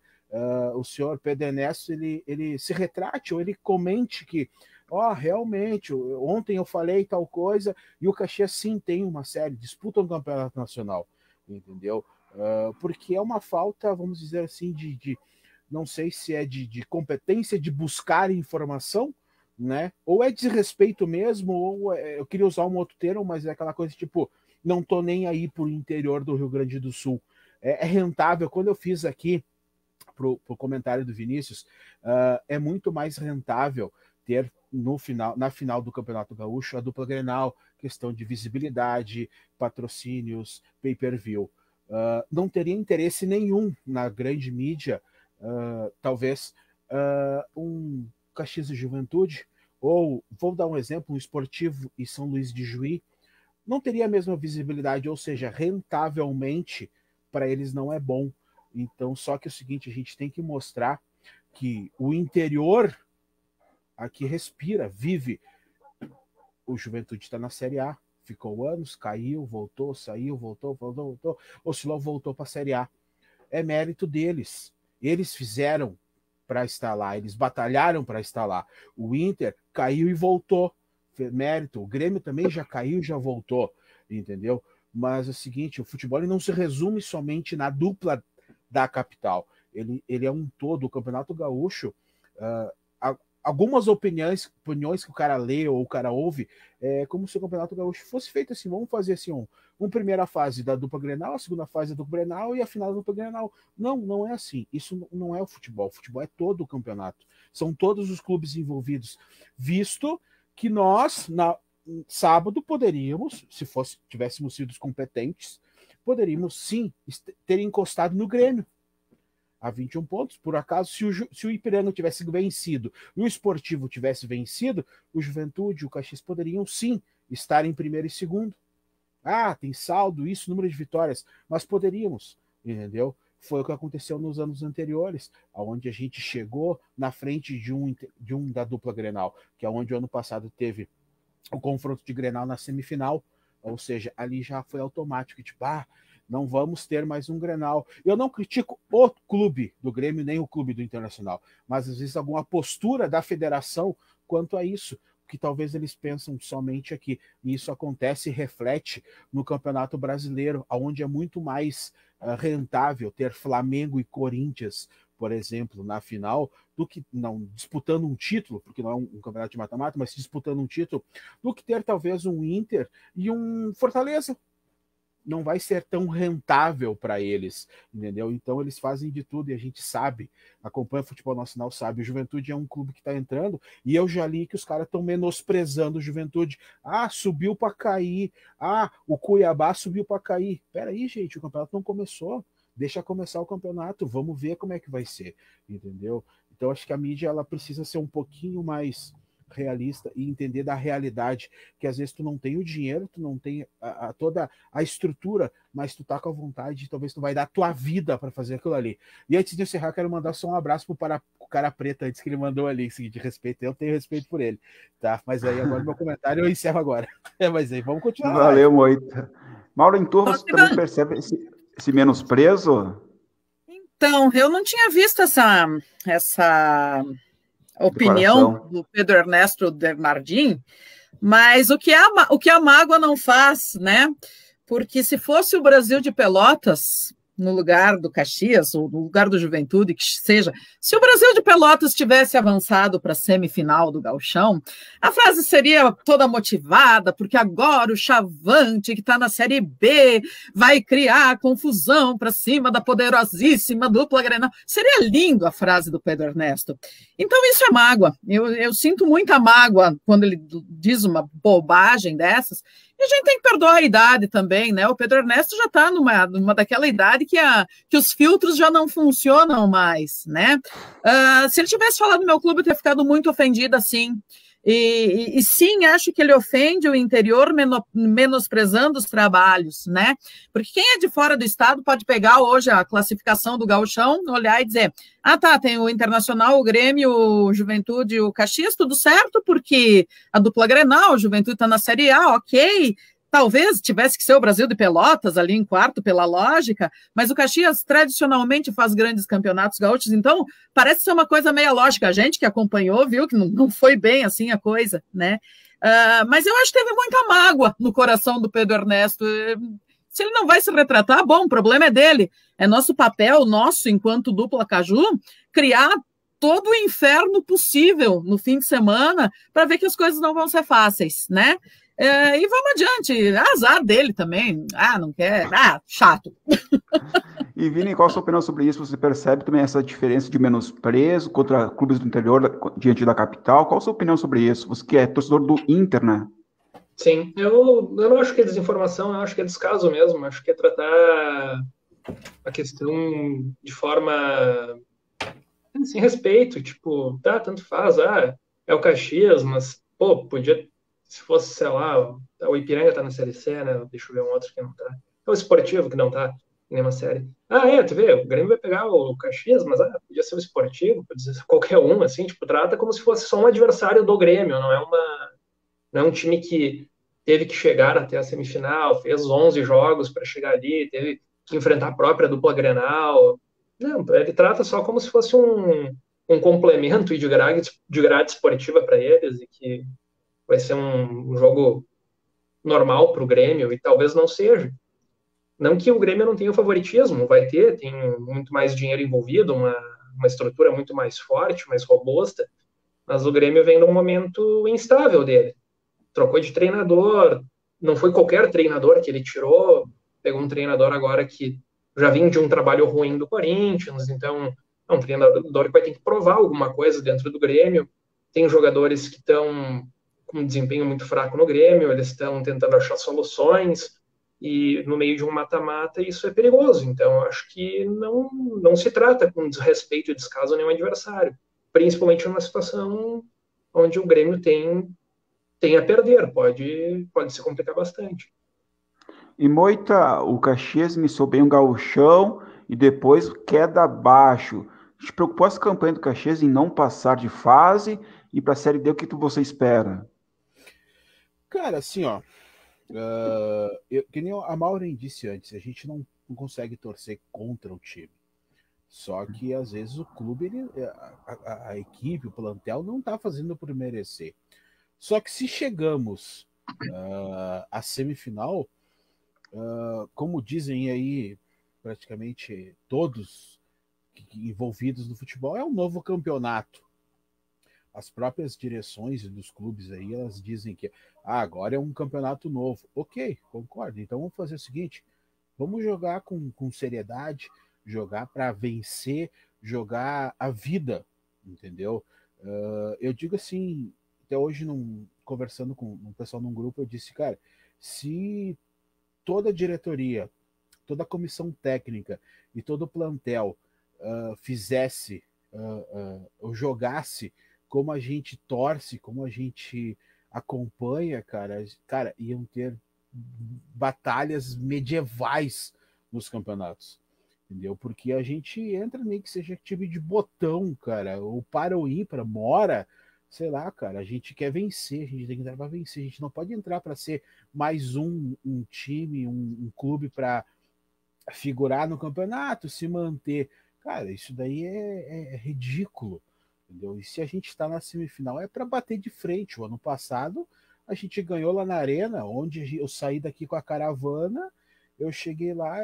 o senhor Pedro Ernesto ele se retrate ou ele comente que realmente, ontem eu falei tal coisa e o Caxias sim tem uma série, disputa um campeonato nacional, entendeu? Porque é uma falta, vamos dizer assim, de não sei se é de competência de buscar informação, né? Ou é desrespeito mesmo, ou eu queria usar um outro termo, mas é aquela coisa tipo, não tô nem aí pro interior do Rio Grande do Sul. É rentável. Quando eu fiz aqui pro comentário do Vinícius, é muito mais rentável ter na final do Campeonato Gaúcho a dupla Grenal, questão de visibilidade, patrocínios, pay-per-view. Não teria interesse nenhum na grande mídia, talvez um Caxias e Juventude, ou vou dar um exemplo, um Esportivo e São Luís de Juí, não teria a mesma visibilidade, ou seja, rentavelmente para eles não é bom. Então, só que é o seguinte, a gente tem que mostrar que o interior aqui respira, vive. O Juventude está na Série A, ficou anos, caiu, voltou, saiu, voltou, oscilou, voltou para a Série A. É mérito deles. Eles fizeram para estar lá, eles batalharam para estar lá. O Inter caiu e voltou. Mérito. O Grêmio também já caiu e já voltou, entendeu? Mas é o seguinte, o futebol ele não se resume somente na dupla da capital. Ele é um todo. O Campeonato Gaúcho, algumas opiniões que o cara lê ou o cara ouve, é como se o Campeonato Gaúcho fosse feito assim, vamos fazer assim, uma primeira fase da dupla Grenal, a segunda fase da dupla Grenal e a final da dupla Grenal. Não é assim. Isso não é o futebol. O futebol é todo o campeonato. São todos os clubes envolvidos. Visto que nós, sábado, poderíamos, se tivéssemos sido competentes, poderíamos sim ter encostado no Grêmio a 21 pontos. Por acaso, se o Ipiranga tivesse vencido e o Esportivo tivesse vencido, o Juventude e o Caxias poderiam sim estar em primeiro e segundo. Tem saldo, isso, número de vitórias, mas poderíamos, entendeu? Foi o que aconteceu nos anos anteriores, onde a gente chegou na frente de um da dupla Grenal, que é onde o ano passado teve o confronto de Grenal na semifinal, ou seja, ali já foi automático, tipo, não vamos ter mais um Grenal. Eu não critico o clube do Grêmio, nem o clube do Internacional, mas às vezes alguma postura da federação quanto a isso, que talvez eles pensam somente aqui, e isso acontece e reflete no Campeonato Brasileiro, onde é muito mais rentável ter Flamengo e Corinthians, por exemplo, na final, do que não disputando um título, porque não é um campeonato de mata-mata, mas disputando um título, do que ter talvez um Inter e um Fortaleza. Não vai ser tão rentável para eles, entendeu? Então eles fazem de tudo e a gente sabe, acompanha o futebol nacional, sabe, o Juventude é um clube que está entrando e eu já li que os caras estão menosprezando o Juventude. Subiu para cair. O Cuiabá subiu para cair. Peraí, gente, o campeonato não começou. Deixa começar o campeonato, vamos ver como é que vai ser, entendeu? Então acho que a mídia ela precisa ser um pouquinho mais realista e entender da realidade, que às vezes tu não tem o dinheiro, tu não tem toda a estrutura, mas tu tá com a vontade, talvez tu vai dar a tua vida para fazer aquilo ali. E antes de encerrar, quero mandar só um abraço pro cara preta, antes que ele mandou ali, seguinte, respeito, eu tenho respeito por ele, tá? Mas aí agora meu comentário eu encerro agora. Mas aí vamos continuar. Valeu, Moita. Mauro, em Turma, você também percebe esse menosprezo? Então, eu não tinha visto opinião do Pedro Ernesto Bernardin, mas o que a mágoa não faz, né? Porque se fosse o Brasil de Pelotas no lugar do Caxias, ou no lugar do Juventude, que seja, se o Brasil de Pelotas tivesse avançado para a semifinal do Gauchão, a frase seria toda motivada, porque agora o Chavante, que está na Série B, vai criar confusão para cima da poderosíssima dupla Grenal. Seria lindo a frase do Pedro Ernesto. Então isso é mágoa. Eu sinto muita mágoa quando ele diz uma bobagem dessas. E a gente tem que perdoar a idade também, né? O Pedro Ernesto já está numa daquela idade que os filtros já não funcionam mais, né? Se ele tivesse falado no meu clube, eu teria ficado muito ofendida, sim. E sim, acho que ele ofende o interior menosprezando os trabalhos, né? Porque quem é de fora do estado pode pegar hoje a classificação do Gauchão, olhar e dizer, tá, tem o Internacional, o Grêmio, o Juventude, o Caxias, tudo certo, porque a dupla Grenal, o Juventude está na Série A, ok. Talvez tivesse que ser o Brasil de Pelotas ali em quarto, pela lógica, mas o Caxias tradicionalmente faz grandes campeonatos gaúchos, então parece ser uma coisa meio lógica. A gente que acompanhou viu que não foi bem assim a coisa, né? Mas eu acho que teve muita mágoa no coração do Pedro Ernesto. Se ele não vai se retratar, bom, o problema é dele. É nosso papel, nosso, enquanto dupla Caju, criar todo o inferno possível no fim de semana para ver que as coisas não vão ser fáceis, né? E vamos adiante, azar dele também. Não quer, chato. E Vini, qual a sua opinião sobre isso? Você percebe também essa diferença de menosprezo contra clubes do interior diante da capital? Qual a sua opinião sobre isso? Você que é torcedor do Inter, né? Sim, eu não acho que é desinformação, eu acho que é descaso mesmo. Acho que é tratar a questão de forma sem respeito, tipo, tanto faz, é o Caxias, mas, pô, podia, se fosse, sei lá, o Ipiranga tá na Série C, né? Deixa eu ver um outro que não tá. É o Esportivo que não tá em nenhuma série. Tu vê, o Grêmio vai pegar o Caxias, mas podia ser o Esportivo, podia ser qualquer um, assim, tipo, trata como se fosse só um adversário do Grêmio, não é um time que teve que chegar até a semifinal, fez 11 jogos para chegar ali, teve que enfrentar a própria dupla Grenal. Não, ele trata só como se fosse um complemento de grade esportiva para eles e que vai ser um jogo normal para o Grêmio e talvez não seja. Não que o Grêmio não tenha o favoritismo, tem muito mais dinheiro envolvido, uma estrutura muito mais forte, mais robusta, mas o Grêmio vem num momento instável dele. Trocou de treinador, não foi qualquer treinador que ele tirou, pegou um treinador agora que já vinha de um trabalho ruim do Corinthians, então é um treinador que vai ter que provar alguma coisa dentro do Grêmio. Tem jogadores que estão com um desempenho muito fraco no Grêmio, eles estão tentando achar soluções, e no meio de um mata-mata isso é perigoso. Então acho que não se trata com desrespeito e descaso a nenhum adversário, principalmente numa situação onde o Grêmio tem a perder, pode se complicar bastante. E Moita, o Caxias iniciou bem um gauchão e depois queda abaixo. Te preocupou essa campanha do Caxias em não passar de fase e para a Série D, o que você espera? Cara, assim, ó, que nem a Maureen disse antes, a gente não consegue torcer contra o time. Só que às vezes o clube, a equipe, o plantel não está fazendo por merecer. Só que se chegamos à semifinal, como dizem aí praticamente todos envolvidos no futebol, é um novo campeonato. As próprias direções dos clubes aí, elas dizem que agora é um campeonato novo. Ok, concordo. Então vamos fazer o seguinte, vamos jogar com seriedade, jogar para vencer, jogar a vida, entendeu? Eu digo assim, até hoje, conversando com um pessoal num grupo, eu disse, cara, se toda a diretoria, toda a comissão técnica e todo o plantel fizesse ou jogasse como a gente torce, como a gente acompanha, cara, iam ter batalhas medievais nos campeonatos, entendeu? Porque a gente entra nem que seja time de botão, cara, ou para ou ímpar, mora, sei lá, cara, a gente quer vencer, a gente tem que entrar para vencer, a gente não pode entrar para ser mais um time, um clube para figurar no campeonato, se manter. Cara, isso daí é ridículo, entendeu? E se a gente está na semifinal é para bater de frente. O ano passado a gente ganhou lá na Arena, onde eu saí daqui com a caravana, eu cheguei lá,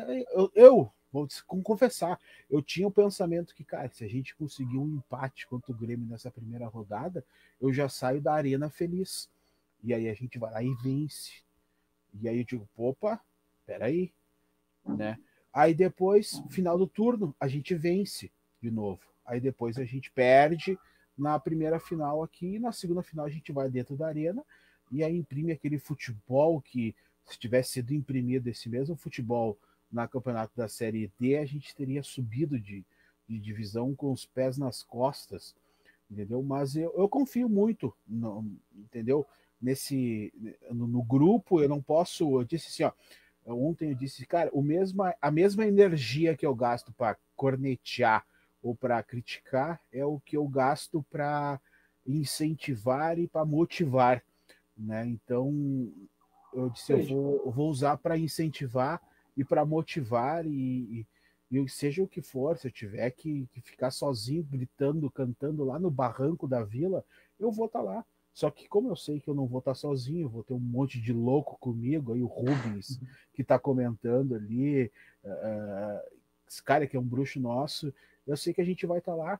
eu vou confessar, eu tinha o pensamento que, cara, se a gente conseguir um empate contra o Grêmio nessa primeira rodada, eu já saio da Arena feliz. E aí a gente vai lá e vence. E aí eu digo, opa, peraí, né? Aí depois, final do turno, a gente vence de novo. Aí depois a gente perde na primeira final aqui, e na segunda final a gente vai dentro da Arena e aí imprime aquele futebol que, se tivesse sido imprimido esse mesmo futebol na campeonato da Série D, a gente teria subido de divisão com os pés nas costas, entendeu? Mas eu confio muito, entendeu? No grupo, eu não posso... Eu disse assim, ó, ontem eu disse, cara, a mesma energia que eu gasto para cornetear ou para criticar é o que eu gasto para incentivar e para motivar, né? Então, eu disse, eu vou usar para incentivar e para motivar e seja o que for, se eu tiver que ficar sozinho, gritando, cantando lá no barranco da vila, eu vou estar lá. Só que como eu sei que eu não vou estar sozinho, eu vou ter um monte de louco comigo, aí o Rubens, que está comentando ali, esse cara que é um bruxo nosso, eu sei que a gente vai estar lá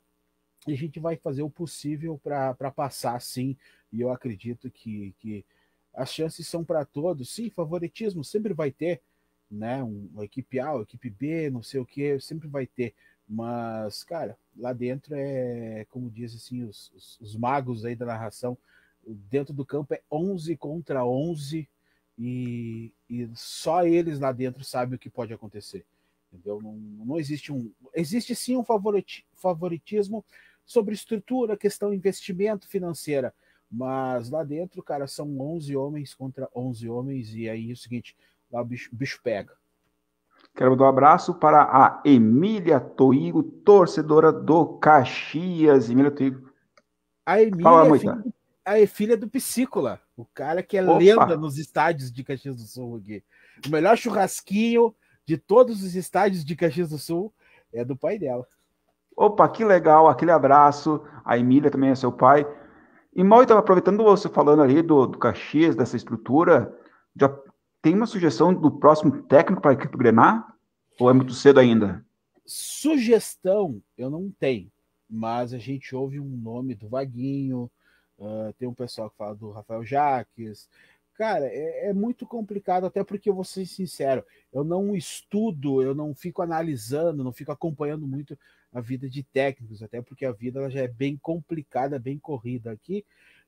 e a gente vai fazer o possível para passar, sim, e eu acredito que as chances são para todos. Sim, favoritismo sempre vai ter, né? Uma equipe A, uma equipe B, não sei o que, sempre vai ter. Mas, cara, lá dentro é, como diz assim, os magos aí da narração, dentro do campo é 11 contra 11 e só eles lá dentro sabem o que pode acontecer. Entendeu? Não existe existe sim um favoritismo sobre estrutura, questão investimento financeira, mas lá dentro, cara, são 11 homens contra 11 homens e aí é o seguinte, lá o bicho pega. Quero mandar um abraço para a Emília Toigo, torcedora do Caxias. Emília Toigo. A Emília é filha do Piscícola, o cara que é lenda nos estádios de Caxias do Sul aqui. O melhor churrasquinho de todos os estádios de Caxias do Sul é do pai dela. Opa, que legal, aquele abraço. A Emília também é seu pai. E mal, então, aproveitando você falando ali do Caxias, dessa estrutura, já tem uma sugestão do próximo técnico para a equipe do Grenal? Ou é muito cedo ainda? Sugestão eu não tenho, mas a gente ouve um nome do Vaguinho, tem um pessoal que fala do Rafael Jaques. Cara, é muito complicado, até porque eu vou ser sincero, eu não estudo, eu não fico analisando, não fico acompanhando muito a vida de técnicos, até porque a vida ela já é bem complicada, bem corrida aqui,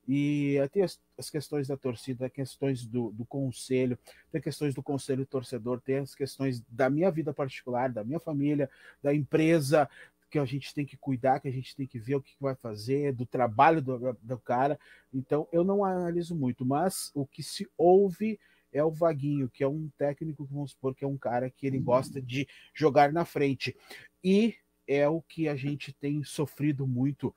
e tem as questões da torcida, tem questões do conselho, tem questões do conselho torcedor, tem as questões da minha vida particular, da minha família, da empresa, que a gente tem que cuidar, que a gente tem que ver o que vai fazer, do trabalho do cara. Então, eu não analiso muito, mas o que se ouve é o Vaguinho, que é um técnico, vamos supor, que é um cara que ele gosta de jogar na frente. E é o que a gente tem sofrido muito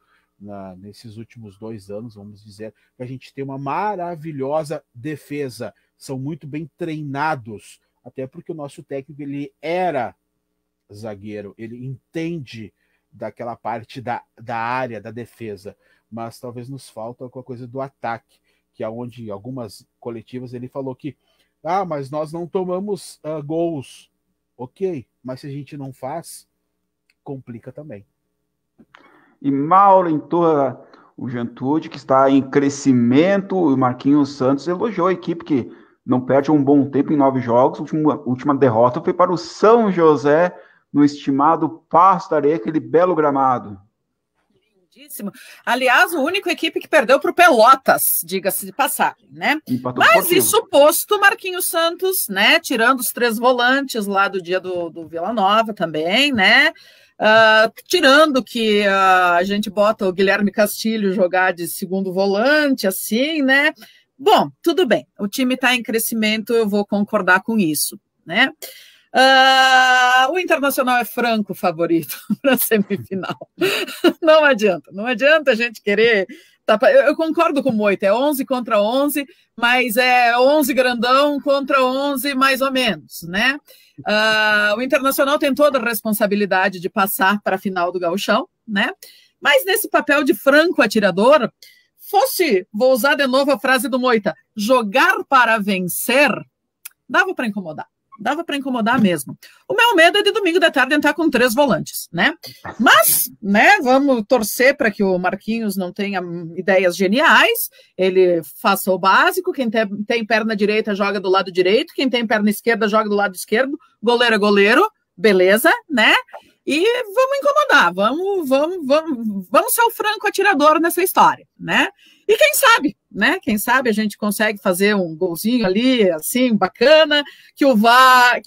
nesses últimos 2 anos, vamos dizer, que a gente tem uma maravilhosa defesa, são muito bem treinados, até porque o nosso técnico, ele era zagueiro, ele entende daquela parte da área, da defesa, mas talvez nos falta alguma coisa do ataque, que é onde algumas coletivas ele falou que mas nós não tomamos gols. Ok, mas se a gente não faz, complica também. E Mauro, em toda o Juventude, que está em crescimento, o Marquinhos Santos elogiou a equipe que não perde um bom tempo em 9 jogos. A última derrota foi para o São José, no estimado Pasto da Areia, aquele belo gramado. Lindíssimo. Aliás, o único equipe que perdeu para o Pelotas, diga-se de passagem, né? Mas isso posto, Marquinhos Santos, né? Tirando os 3 volantes lá do dia do Vila Nova também, né? Tirando que a gente bota o Guilherme Castilho jogar de segundo volante, assim, né? Bom, tudo bem. O time está em crescimento, eu vou concordar com isso, né? O Internacional é franco favorito para a semifinal. Não adianta a gente querer... Eu concordo com o Moita, é 11 contra 11, mas é 11 grandão contra 11 mais ou menos, né? O Internacional tem toda a responsabilidade de passar para a final do Gauchão, né? mas nesse papel de franco atirador, vou usar de novo a frase do Moita, jogar para vencer, dava para incomodar. Dava para incomodar mesmo. O meu medo é de domingo de tarde entrar com 3 volantes, né? Mas, né, vamos torcer para que o Marquinhos não tenha ideias geniais, ele faça o básico, quem tem perna direita joga do lado direito, quem tem perna esquerda joga do lado esquerdo, goleiro é goleiro, beleza, né? E vamos incomodar, vamos ser o franco atirador nessa história, né? E quem sabe, né? Quem sabe a gente consegue fazer um golzinho ali, assim, bacana, que o VAR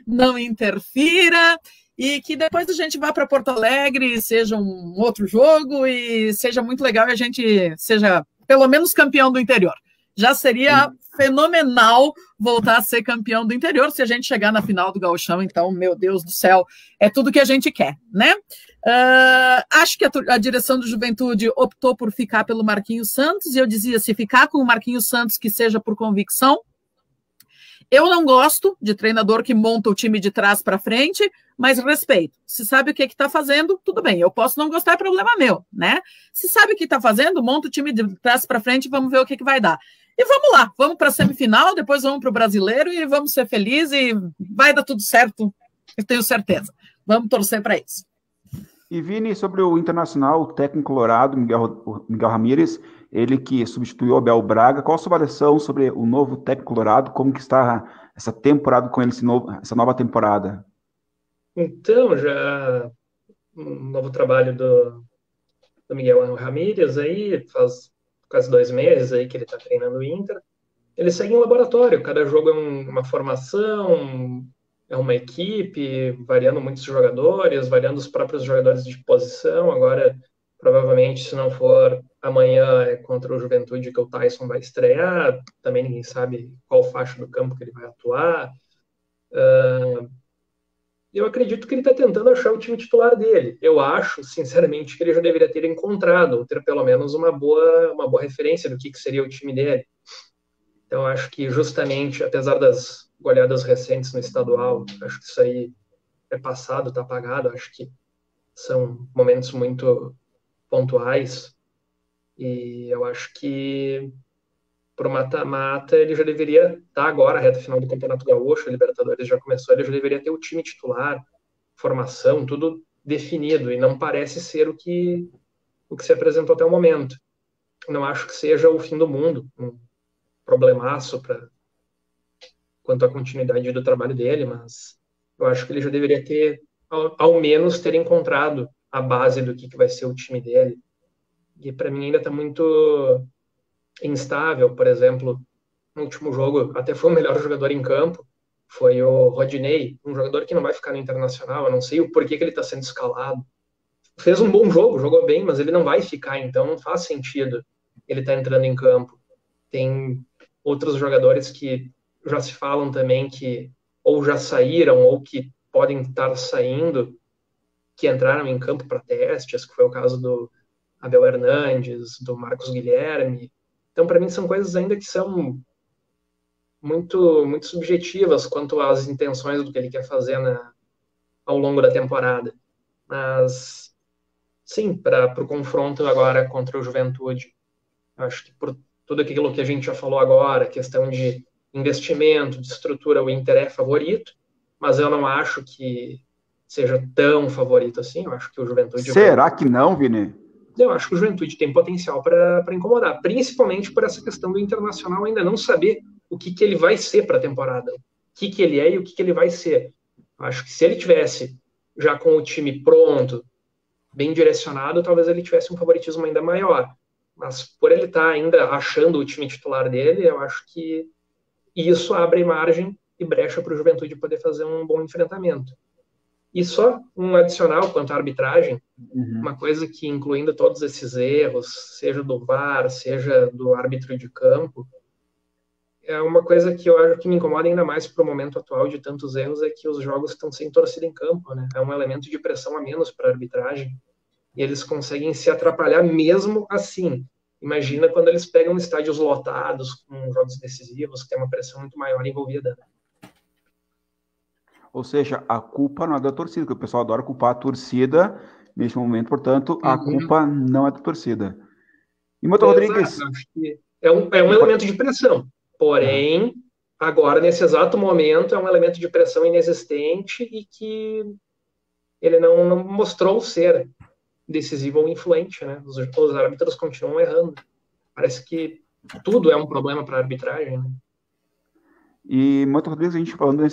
não interfira e que depois a gente vá para Porto Alegre, seja um outro jogo e seja muito legal e a gente seja pelo menos campeão do interior. Já seria fenomenal voltar a ser campeão do interior se a gente chegar na final do Gauchão, então, meu Deus do céu, é tudo que a gente quer, né? Acho que a direção do Juventude optou por ficar pelo Marquinhos Santos, e eu dizia, se ficar com o Marquinhos Santos, que seja por convicção. Eu não gosto de treinador que monta o time de trás para frente, mas respeito. Se sabe o que está fazendo, tudo bem. Eu posso não gostar, é problema meu, né? Se sabe o que está fazendo, monta o time de trás para frente e vamos ver o que vai dar. E vamos lá, vamos para a semifinal, depois vamos para o Brasileiro e vamos ser felizes e vai dar tudo certo, eu tenho certeza. Vamos torcer para isso. E Vini, sobre o Internacional, o técnico colorado, Miguel Ramírez, ele que substituiu o Abel Braga, qual a sua avaliação sobre o novo técnico colorado, como que está essa temporada com ele, essa nova temporada? Então, já um novo trabalho do Miguel Ramírez aí, faz quase 2 meses aí que ele está treinando o Inter. Ele segue um laboratório, cada jogo é uma formação, é uma equipe, variando muitos jogadores, variando os próprios jogadores de posição. Agora, provavelmente, se não for amanhã, é contra o Juventude que o Tyson vai estrear. Também ninguém sabe qual faixa do campo que ele vai atuar. Eu acredito que ele está tentando achar o time titular dele. Eu acho, sinceramente, que ele já deveria ter encontrado, ou ter pelo menos uma boa referência do que seria o time dele. Então, acho que justamente, apesar das goleadas recentes no estadual, acho que isso aí é passado, está apagado. Acho que são momentos muito pontuais. E eu acho que para o mata-mata ele já deveria estar agora, a reta final do Campeonato Gaúcho, a Libertadores já começou, ele já deveria ter o time titular, formação, tudo definido, e não parece ser o que se apresentou até o momento. Não acho que seja o fim do mundo, um problemaço quanto à continuidade do trabalho dele, mas eu acho que ele já deveria ter, ao menos, ter encontrado a base do que vai ser o time dele. E para mim ainda está muito instável. Por exemplo, no último jogo, até foi o melhor jogador em campo, foi o Rodinei, um jogador que não vai ficar no Internacional, eu não sei o porquê que ele está sendo escalado. Fez um bom jogo, jogou bem, mas ele não vai ficar, então não faz sentido ele estar entrando em campo. Tem outros jogadores que já se falam também que ou já saíram ou que podem estar saindo, que entraram em campo para testes, que foi o caso do Abel Hernandes, do Marcos Guilherme. Então, para mim, são coisas ainda que são muito, muito subjetivas quanto às intenções do que ele quer fazer ao longo da temporada. Mas, sim, para o confronto agora contra o Juventude, acho que por tudo aquilo que a gente já falou agora, questão de investimento, de estrutura, o Inter é favorito, mas eu não acho que seja tão favorito assim. Eu acho que o Juventude... Será que não, Vini? Eu acho que o Juventude tem potencial para incomodar, principalmente por essa questão do Internacional ainda não saber o que ele vai ser para a temporada, o que ele é e o que ele vai ser. Eu acho que se ele tivesse já com o time pronto, bem direcionado, talvez ele tivesse um favoritismo ainda maior. Mas por ele estar ainda achando o time titular dele, eu acho que isso abre margem e brecha para o Juventude poder fazer um bom enfrentamento. E só um adicional quanto à arbitragem, uma coisa que, incluindo todos esses erros, seja do VAR, seja do árbitro de campo, é uma coisa que eu acho que me incomoda ainda mais para o momento atual de tantos erros, é que os jogos estão sem torcida em campo, né? É um elemento de pressão a menos para a arbitragem, e eles conseguem se atrapalhar mesmo assim. Imagina quando eles pegam estádios lotados, com jogos decisivos, que tem uma pressão muito maior envolvida, né? Ou seja, a culpa não é da torcida, porque o pessoal adora culpar a torcida neste momento, portanto, a Uhum. culpa não é da torcida. E Milton Exato, Rodrigues, acho que é um elemento de pressão. Porém, agora, nesse exato momento, é um elemento de pressão inexistente e que ele não mostrou ser decisivo ou influente, né? Os árbitros continuam errando. Parece que tudo é um problema para a arbitragem, né? e Milton Rodrigues, a gente falando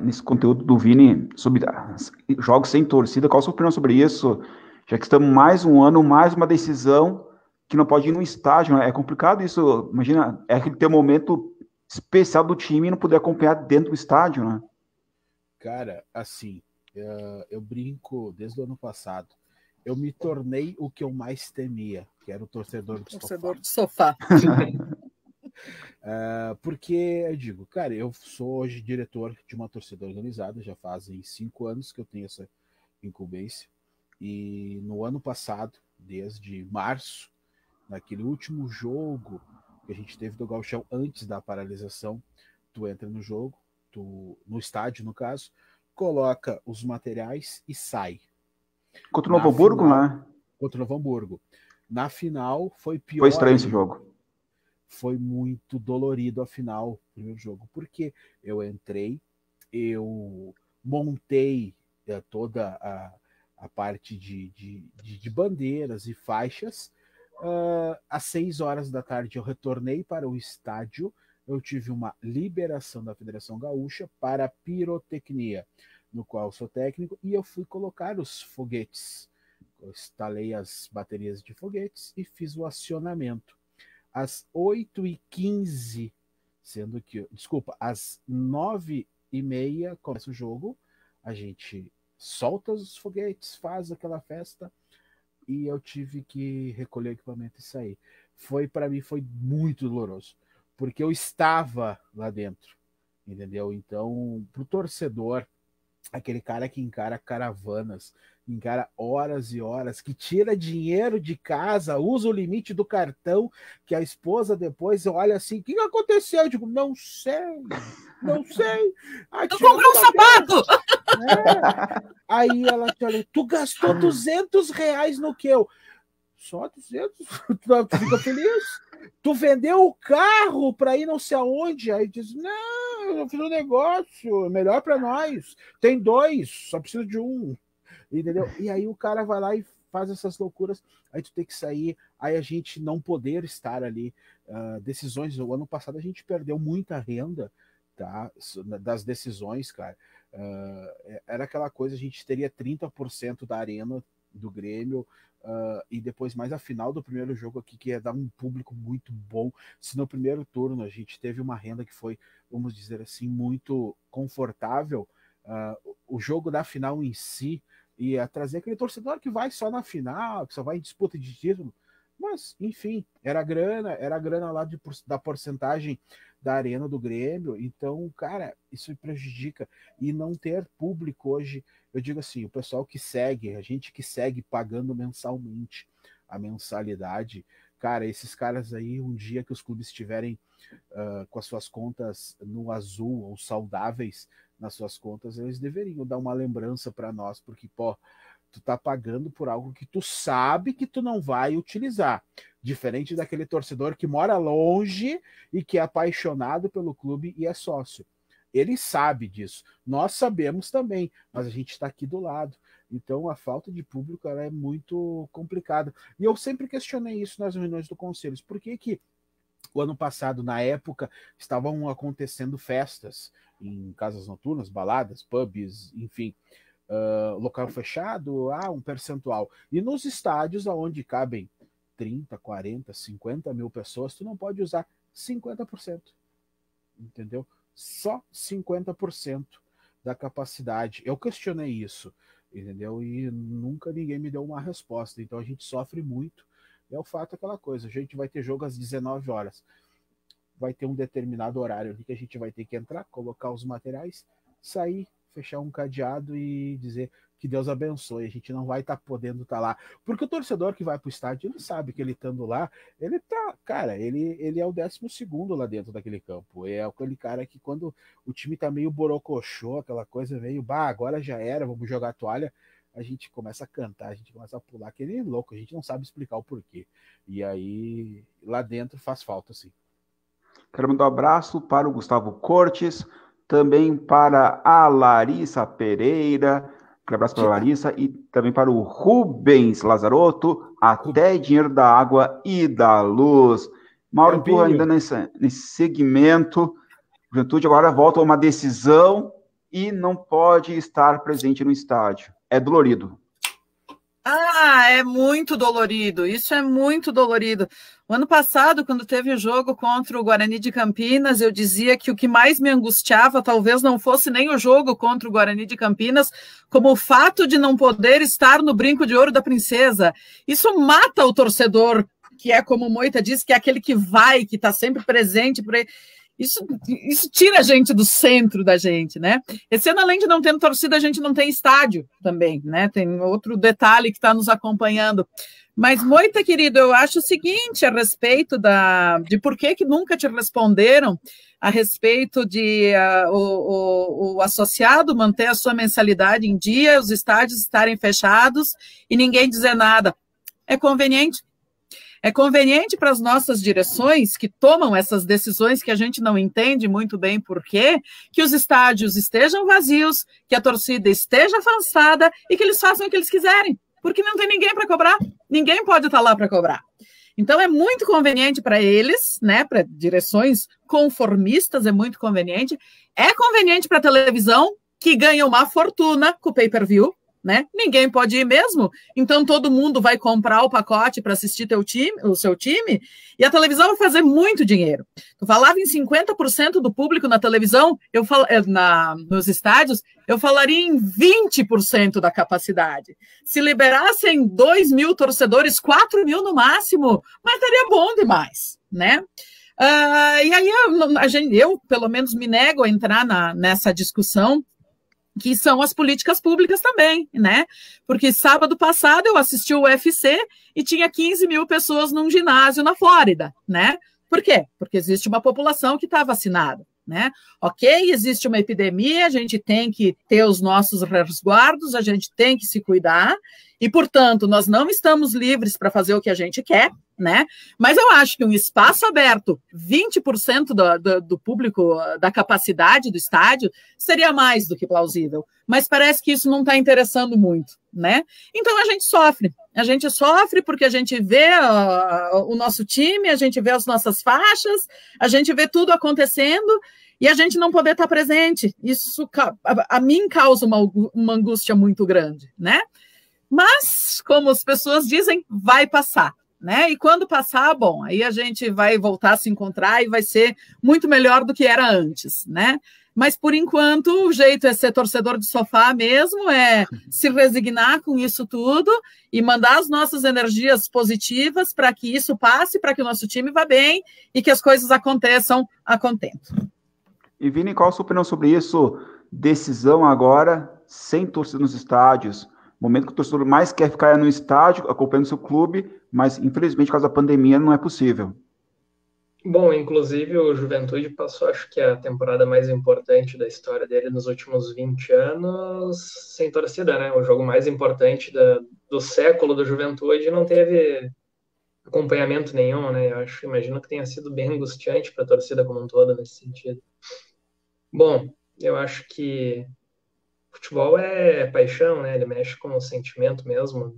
nesse conteúdo do Vini sobre jogos sem torcida, qual a sua opinião sobre isso? Já que estamos mais um ano, mais uma decisão que não pode ir no estádio, né? É complicado isso. Imagina, é aquele teu momento especial do time e não poder acompanhar dentro do estádio, né? Cara, assim, eu brinco desde o ano passado. Eu me tornei o que eu mais temia, que era o torcedor de Torcedor sofá. de sofá. Porque eu digo, cara, eu sou hoje diretor de uma torcida organizada, já fazem 5 anos que eu tenho essa incumbência. E no ano passado, desde março, naquele último jogo que a gente teve do Gauchão antes da paralisação, tu entra no jogo, no estádio, no caso, coloca os materiais e sai. Contra o Na Novo Hamburgo, final, né? contra o Novo Hamburgo. Na final foi Foi pior estranho esse ainda. jogo. Foi muito dolorido a final, o primeiro jogo, porque eu entrei, eu montei toda a parte de bandeiras e faixas. Às 6 horas da tarde eu retornei para o estádio, eu tive uma liberação da Federação Gaúcha para pirotecnia, no qual sou técnico, e eu fui colocar os foguetes. Eu instalei as baterias de foguetes e fiz o acionamento. Às 8h15, sendo que, desculpa, às 9h30 começa o jogo, a gente solta os foguetes, faz aquela festa, e eu tive que recolher o equipamento e sair. Para mim, foi muito doloroso, porque eu estava lá dentro, entendeu? Então, pro torcedor, aquele cara que encara caravanas, encara horas e horas, que tira dinheiro de casa, usa o limite do cartão, que a esposa depois olha assim, o que aconteceu? Eu digo, não sei, não sei. Eu comprei um sapato! Aí ela te olha, tu gastou R$ 200 no que eu? Só 200? Tu fica feliz? Tu vendeu o carro para ir não sei aonde? Aí diz, não, eu fiz um negócio, melhor para nós. Tem 2, só precisa de um. Entendeu? E aí o cara vai lá e faz essas loucuras, aí tu tem que sair, aí a gente não poder estar ali. Decisões, o ano passado a gente perdeu muita renda, tá? Das decisões, cara. Era aquela coisa, a gente teria 30% da arena do Grêmio, e depois mais a final do primeiro jogo aqui, que ia dar um público muito bom. Se no primeiro turno a gente teve uma renda que foi, vamos dizer assim, muito confortável, o jogo da final em si ia trazer aquele torcedor que vai só na final, que só vai em disputa de título. Mas, enfim, era grana lá da porcentagem da arena do Grêmio. Então, cara, isso prejudica. E não ter público hoje, eu digo assim, o pessoal que segue, a gente que segue pagando mensalmente a mensalidade, cara, esses caras aí, um dia que os clubes estiverem com as suas contas no azul ou saudáveis nas suas contas, eles deveriam dar uma lembrança para nós, porque, pô, tu tá pagando por algo que tu sabe que tu não vai utilizar. Diferente daquele torcedor que mora longe e que é apaixonado pelo clube e é sócio. Ele sabe disso. Nós sabemos também, mas a gente está aqui do lado. Então a falta de público ela é muito complicada. E eu sempre questionei isso nas reuniões do conselho. Por que que o ano passado, na época, estavam acontecendo festas em casas noturnas, baladas, pubs, enfim, local fechado, um percentual. E nos estádios, onde cabem 30, 40, 50 mil pessoas, tu não pode usar 50%, entendeu? Só 50% da capacidade. Eu questionei isso, entendeu? E nunca ninguém me deu uma resposta. Então a gente sofre muito. É o fato aquela coisa, a gente vai ter jogo às 19 horas. Vai ter um determinado horário ali que a gente vai ter que entrar, colocar os materiais, sair, fechar um cadeado e dizer que Deus abençoe. A gente não vai estar podendo estar lá. Porque o torcedor que vai para o estádio, ele sabe que ele estando lá, ele tá, cara, ele é o 12º lá dentro daquele campo. É aquele cara que quando o time tá meio borocochô, aquela coisa meio, agora já era, vamos jogar a toalha. a gente começa a cantar, a gente começa a pular, que nem louco, a gente não sabe explicar o porquê. E aí, lá dentro faz falta, sim. Quero mandar um abraço para o Gustavo Cortes, também para a Larissa Pereira, um abraço para a Larissa, e também para o Rubens Lazarotto, até dinheiro da água e da luz. Mauro, tu ainda nesse segmento, Juventude agora volta a uma decisão e não pode estar presente no estádio. É dolorido. Ah, é muito dolorido, isso é muito dolorido. O ano passado, quando teve o jogo contra o Guarani de Campinas, eu dizia que o que mais me angustiava talvez não fosse nem o jogo contra o Guarani de Campinas, como o fato de não poder estar no brinco de ouro da princesa. Isso mata o torcedor, que é como o Moita disse, que é aquele que vai, que está sempre presente por aí. Isso tira a gente do centro da gente, né? Esse ano, além de não ter torcida, a gente não tem estádio também, né? Tem outro detalhe que está nos acompanhando. Mas, Moita, querido, eu acho o seguinte a respeito de por que nunca te responderam a respeito de o associado manter a sua mensalidade em dia, os estádios estarem fechados e ninguém dizer nada. É conveniente? É conveniente para as nossas direções, que tomam essas decisões que a gente não entende muito bem por quê, que os estádios estejam vazios, que a torcida esteja afastada e que eles façam o que eles quiserem, porque não tem ninguém para cobrar, ninguém pode estar lá para cobrar. Então é muito conveniente para eles, né, para direções conformistas, é muito conveniente. É conveniente para a televisão, que ganha uma fortuna com o pay-per-view, né? Ninguém pode ir mesmo, então todo mundo vai comprar o pacote para assistir o seu time, e a televisão vai fazer muito dinheiro. Tu falava em 50% do público na televisão, nos estádios, eu falaria em 20% da capacidade. Se liberassem 2.000 torcedores, 4.000 no máximo, mas estaria bom demais, né? E aí eu, pelo menos, me nego a entrar nessa discussão, que são as políticas públicas também, né? Porque sábado passado eu assisti o UFC e tinha 15.000 pessoas num ginásio na Flórida, né? Por quê? Porque existe uma população que está vacinada, né? Ok, existe uma epidemia, a gente tem que ter os nossos resguardos, a gente tem que se cuidar e, portanto, nós não estamos livres para fazer o que a gente quer, né? Mas eu acho que um espaço aberto, 20% do público, da capacidade do estádio, seria mais do que plausível. Mas parece que isso não está interessando muito, né? Então a gente sofre porque a gente vê o nosso time, a gente vê as nossas faixas, a gente vê tudo acontecendo e a gente não poder estar presente. Isso a mim causa uma angústia muito grande, né? Mas, como as pessoas dizem, vai passar, né? E quando passar, bom, aí a gente vai voltar a se encontrar e vai ser muito melhor do que era antes, né? Mas, por enquanto, o jeito é ser torcedor de sofá mesmo, é se resignar com isso tudo e mandar as nossas energias positivas para que isso passe, para que o nosso time vá bem e que as coisas aconteçam a contento. E, Vini, qual a sua opinião sobre isso? Decisão agora, sem torcida nos estádios. Momento que o torcedor mais quer ficar no estádio, acompanhando seu clube, mas, infelizmente, por causa da pandemia, não é possível. Bom, inclusive o Juventude passou, acho que a temporada mais importante da história dele nos últimos 20 anos sem torcida, né? O jogo mais importante do século do Juventude não teve acompanhamento nenhum, né? Imagino que tenha sido bem angustiante para a torcida como um todo nesse sentido. Bom, eu acho que futebol é paixão, né? Ele mexe com o sentimento mesmo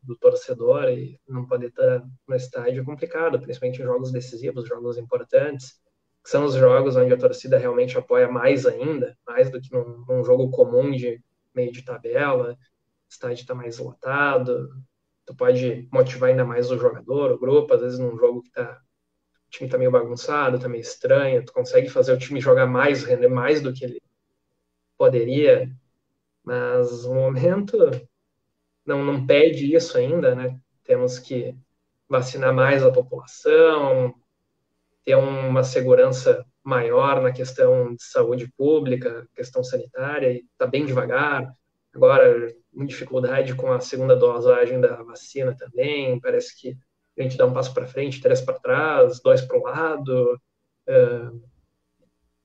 do torcedor e não poder estar no estádio é complicado, principalmente em jogos decisivos, jogos importantes, que são os jogos onde a torcida realmente apoia mais ainda, mais do que num jogo comum de meio de tabela, o estádio está mais lotado, tu pode motivar ainda mais o jogador, o grupo, às vezes num jogo que o time está meio bagunçado, está meio estranho, tu consegue fazer o time jogar mais, render mais do que ele poderia. Mas o momento não pede isso ainda, né? Temos que vacinar mais a população, ter uma segurança maior na questão de saúde pública, questão sanitária, e está bem devagar. Agora, com dificuldade com a segunda dosagem da vacina também, parece que a gente dá um passo para frente, 3 para trás, 2 para o lado.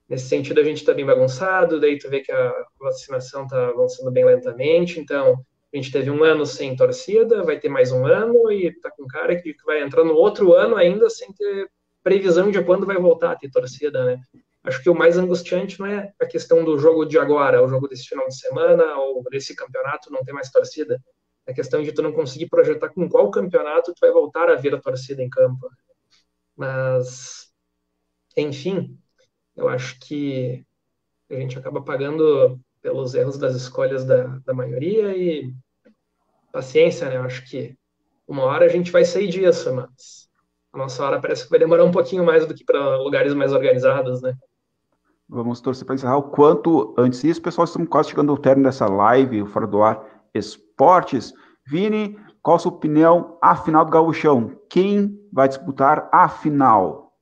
Nesse sentido, a gente está bem bagunçado, daí tu vê que a vacinação está avançando bem lentamente, então A gente teve um ano sem torcida, vai ter mais um ano, e tá com cara que vai entrar no outro ano ainda sem ter previsão de quando vai voltar a ter torcida, né? Acho que o mais angustiante não é a questão do jogo de agora, o jogo desse final de semana, ou desse campeonato não ter mais torcida. É a questão de tu não conseguir projetar com qual campeonato tu vai voltar a ver a torcida em campo. Mas, enfim, eu acho que a gente acaba pagando pelos erros das escolhas da maioria e paciência, né? Eu acho que uma hora a gente vai sair disso, mas a nossa hora parece que vai demorar um pouquinho mais do que para lugares mais organizados, né? Vamos torcer para encerrar o quanto antes disso. Pessoal, estamos quase chegando ao término dessa live, o Fora do Ar Esportes. Vini, qual a sua opinião? A final do Gauchão. Quem vai disputar a final?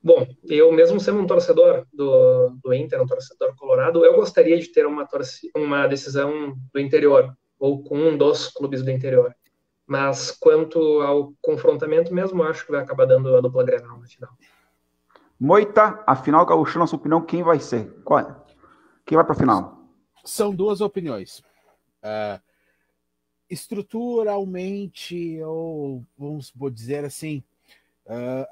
Bom, eu mesmo sendo um torcedor do Inter, um torcedor colorado, eu gostaria de ter uma decisão do interior, ou com um dos clubes do interior. Mas quanto ao confrontamento mesmo, acho que vai acabar dando a dupla Grenal na final. Moita, a final Gauchão, na sua opinião, quem vai ser? Quem vai para a final? São duas opiniões. Estruturalmente, ou vamos dizer assim,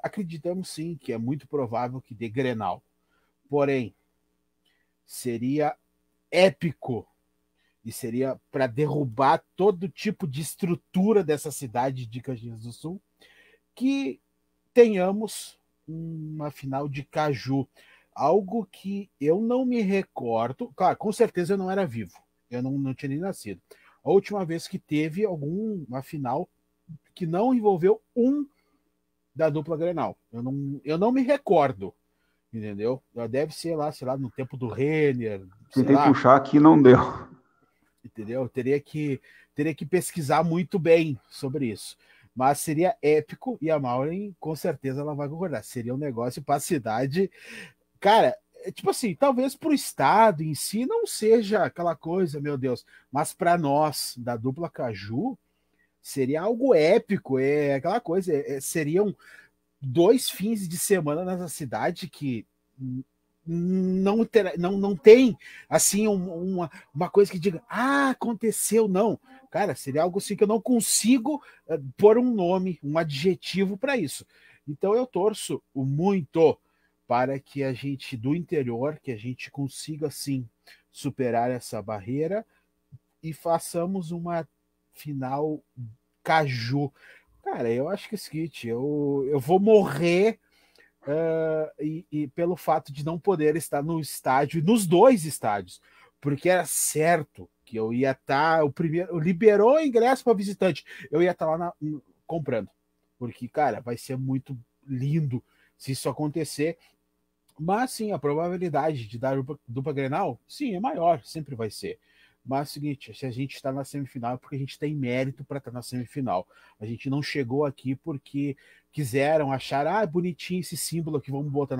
acreditamos sim que é muito provável que dê Grenal. Porém, seria épico e seria para derrubar todo tipo de estrutura dessa cidade de Caxias do Sul que tenhamos uma final de Caju. Algo que eu não me recordo. Claro, com certeza eu não era vivo. Eu não tinha nem nascido. A última vez que teve uma final que não envolveu um da dupla Grenal. Eu não me recordo. Entendeu? Deve ser lá, sei lá, no tempo do Renner. Tentei puxar aqui, não deu. Entendeu? Teria que pesquisar muito bem sobre isso. Mas seria épico e a Maureen, com certeza, ela vai concordar. Seria um negócio para a cidade. Cara, tipo assim, talvez para o estado em si não seja aquela coisa, meu Deus, mas para nós, da dupla Caju, seria algo épico. É aquela coisa, seriam 2 fins de semana nessa cidade que não tem assim uma coisa que diga, aconteceu, não. Cara, seria algo assim que eu não consigo pôr um nome, um adjetivo para isso. Então eu torço muito para que a gente do interior, que a gente consiga assim superar essa barreira e façamos uma final Caju. Cara, eu acho que é o seguinte, eu vou morrer e pelo fato de não poder estar no estádio, nos 2 estádios, porque era certo que eu ia estar, o primeiro liberou o ingresso para visitante, eu ia estar lá comprando, porque, cara, vai ser muito lindo se isso acontecer. Mas sim, a probabilidade de dar dupla Grenal, sim, é maior, sempre vai ser. Mas é o seguinte, se a gente está na semifinal é porque a gente tem mérito para estar na semifinal. A gente não chegou aqui porque quiseram achar, bonitinho esse símbolo que vamos botar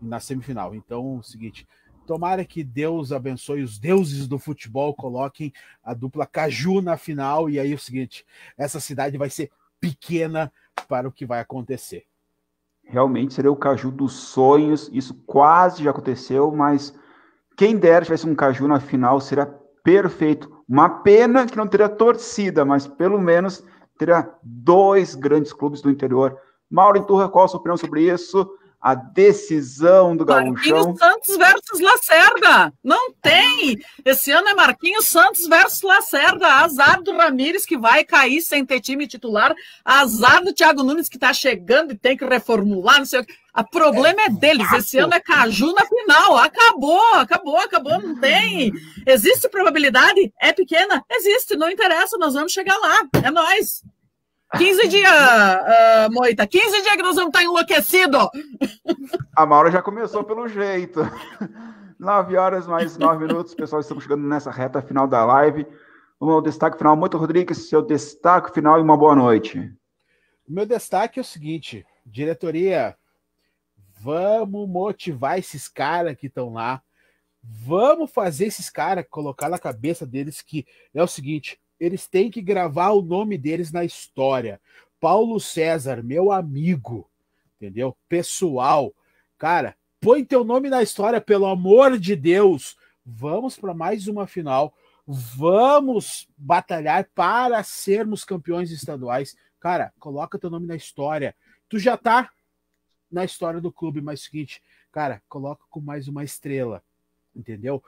na semifinal. Então, é o seguinte, tomara que Deus abençoe os deuses do futebol, coloquem a dupla Caju na final, e aí é o seguinte, essa cidade vai ser pequena para o que vai acontecer. Realmente seria o Caju dos sonhos, isso quase já aconteceu, mas quem dera tivesse um Caju na final, seria perfeito. Uma pena que não teria torcida, mas pelo menos teria 2 grandes clubes do interior. Mauro Turra, qual a sua opinião sobre isso? A decisão do Gauchão. Marquinhos Santos versus Lacerda. Não tem. Esse ano é Marquinhos Santos versus Lacerda. Azar do Ramires, que vai cair sem ter time titular. Azar do Thiago Nunes, que tá chegando e tem que reformular, não sei o que. O problema é deles. Esse ano é Caju na final. Acabou. Não tem. Existe probabilidade? É pequena? Existe. Não interessa. Nós vamos chegar lá. É nóis. 15 dias, Moita. 15 dias que nós vamos estar enlouquecidos. A Maura já começou pelo jeito. 9 horas mais 9 minutos. Pessoal, estamos chegando nessa reta final da live. Vamos ao destaque final. Moita Rodrigues, seu destaque final e uma boa noite. O meu destaque é o seguinte, diretoria, vamos motivar esses caras que estão lá. Vamos fazer esses caras colocar na cabeça deles que é o seguinte, eles têm que gravar o nome deles na história. Paulo César, meu amigo, entendeu? Pessoal, cara, põe teu nome na história, pelo amor de Deus. Vamos para mais uma final. Vamos batalhar para sermos campeões estaduais. Cara, coloca teu nome na história. Tu já tá na história do clube, mas é o seguinte, cara, coloca com mais uma estrela, entendeu?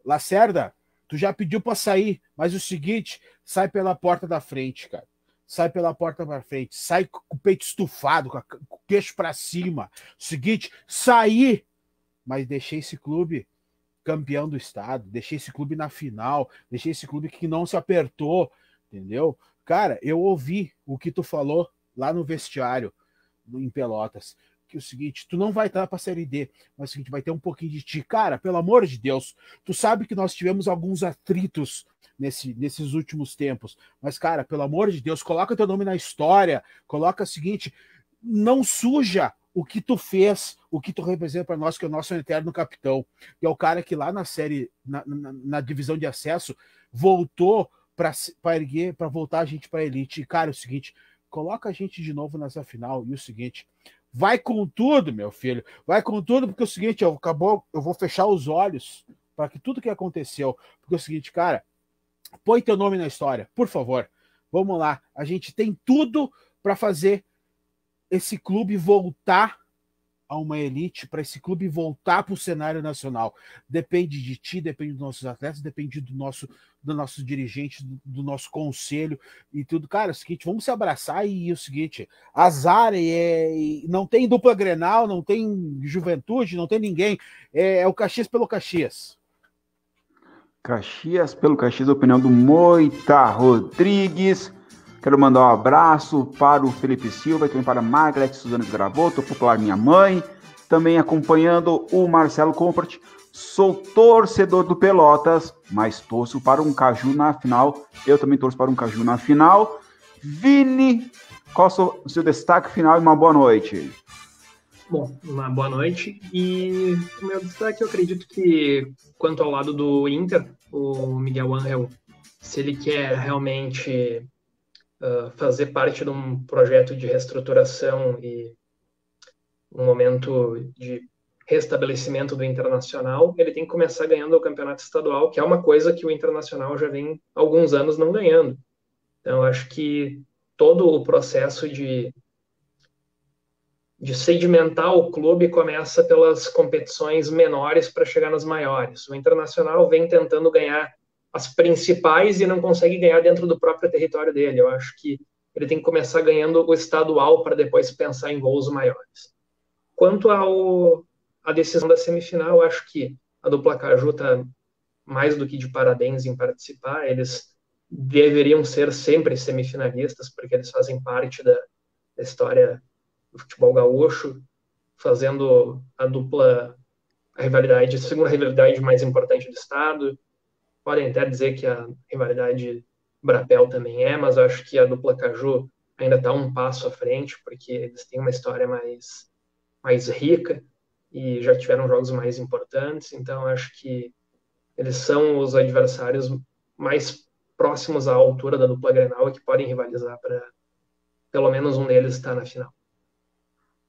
Lacerda, tu já pediu para sair, mas o seguinte, sai pela porta da frente, cara. Sai pela porta da frente, sai com o peito estufado, com o queixo para cima. O seguinte, sair, mas deixei esse clube campeão do estado, deixei esse clube na final, deixei esse clube que não se apertou, entendeu? Cara, eu ouvi o que tu falou lá no vestiário, em Pelotas, que é o seguinte, tu não vai estar para a Série D, mas é o seguinte, vai ter um pouquinho de ti. Cara, pelo amor de Deus, tu sabe que nós tivemos alguns atritos nesses últimos tempos, mas, cara, pelo amor de Deus, coloca teu nome na história, coloca o seguinte, não suja o que tu fez, o que tu representa para nós, que é o nosso eterno capitão, que é o cara que lá na série, na divisão de acesso, voltou para erguer, para voltar a gente para a elite. E, cara, é o seguinte, coloca a gente de novo nessa final. E o seguinte, vai com tudo, meu filho, vai com tudo, porque é o seguinte, eu vou fechar os olhos para que tudo que aconteceu, porque é o seguinte, cara, põe teu nome na história, por favor. Vamos lá, a gente tem tudo para fazer esse clube voltar a uma elite, para esse clube voltar para o cenário nacional. Depende de ti, depende dos nossos atletas, depende do nosso dirigente, do nosso conselho e tudo. Cara, é o seguinte, vamos se abraçar e é o seguinte, azar, não tem dupla Grenal, não tem Juventude, não tem ninguém, é o Caxias pelo Caxias. Caxias pelo Caxias, opinião do Moita Rodrigues. Quero mandar um abraço para o Felipe Silva e também para a Margaret Suzana Gravoto, popular minha mãe. Também acompanhando o Marcelo Comport. Sou torcedor do Pelotas, mas torço para um Caju na final. Eu também torço para um Caju na final. Vini, qual o seu destaque final e uma boa noite? Bom, uma boa noite. E o meu destaque, eu acredito que, quanto ao lado do Inter, o Miguel Ángel, se ele quer realmente fazer parte de um projeto de reestruturação e um momento de restabelecimento do Internacional, ele tem que começar ganhando o campeonato estadual, que é uma coisa que o Internacional já vem há alguns anos não ganhando. Então, eu acho que todo o processo de sedimentar o clube começa pelas competições menores para chegar nas maiores. O Internacional vem tentando ganhar as principais e não consegue ganhar dentro do próprio território dele. Eu acho que ele tem que começar ganhando o estadual para depois pensar em voos maiores. Quanto à decisão da semifinal, eu acho que a dupla Caju está mais do que de parabéns em participar. Eles deveriam ser sempre semifinalistas, porque eles fazem parte da história do futebol gaúcho, fazendo a segunda rivalidade mais importante do estado. Podem até dizer que a rivalidade Brapel também mas eu acho que a dupla Caju ainda está um passo à frente, porque eles têm uma história mais rica e já tiveram jogos mais importantes, então eu acho que eles são os adversários mais próximos à altura da dupla Grenal e que podem rivalizar para pelo menos um deles estar na final.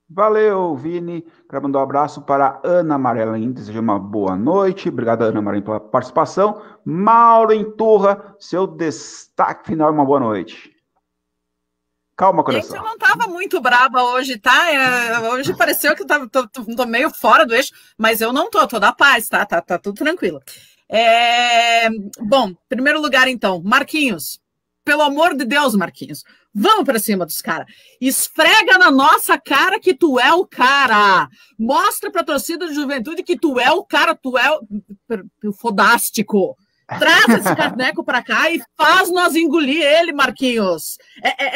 Valeu, Vini. Quero mandar um abraço para a Ana Marelim, desejo uma boa noite. Obrigado, Ana Marelim, pela participação. Mauro Enturra, seu destaque final e uma boa noite. Calma, coração. Gente, eu não estava muito braba hoje, tá? Hoje pareceu que eu tô meio fora do eixo, mas eu não tô da paz, tá? Tá tudo tranquilo. Bom, primeiro lugar, então, Marquinhos. Pelo amor de Deus, Marquinhos, vamos para cima dos caras. Esfrega na nossa cara que tu é o cara. Mostra para a torcida de Juventude que tu é o cara, tu é o fodástico. Traz esse caneco para cá e faz nós engolir ele, Marquinhos.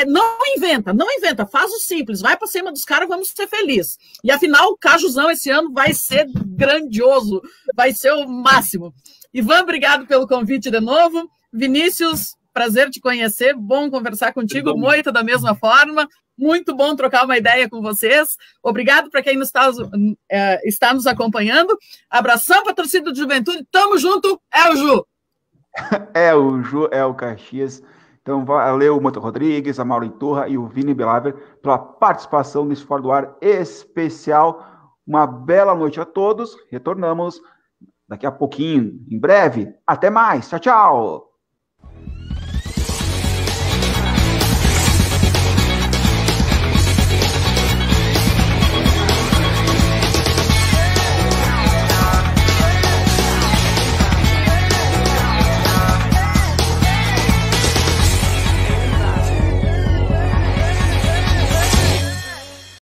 Não inventa, faz o simples. Vai para cima dos caras, vamos ser felizes. E afinal, o Cajuzão esse ano vai ser grandioso, vai ser o máximo. Ivan, obrigado pelo convite de novo. Vinícius, prazer te conhecer, bom conversar contigo, Moita da mesma forma, muito bom trocar uma ideia com vocês, obrigado para quem está nos acompanhando, abração para a torcida de Juventude, tamo junto, é o Ju! É o Ju, é o Caxias, então valeu o Moita Rodrigues, a Mauro Enturra e o Vini Belaver pela participação nesse Fora do Ar especial, uma bela noite a todos, retornamos daqui a pouquinho, em breve. Até mais. Tchau, tchau.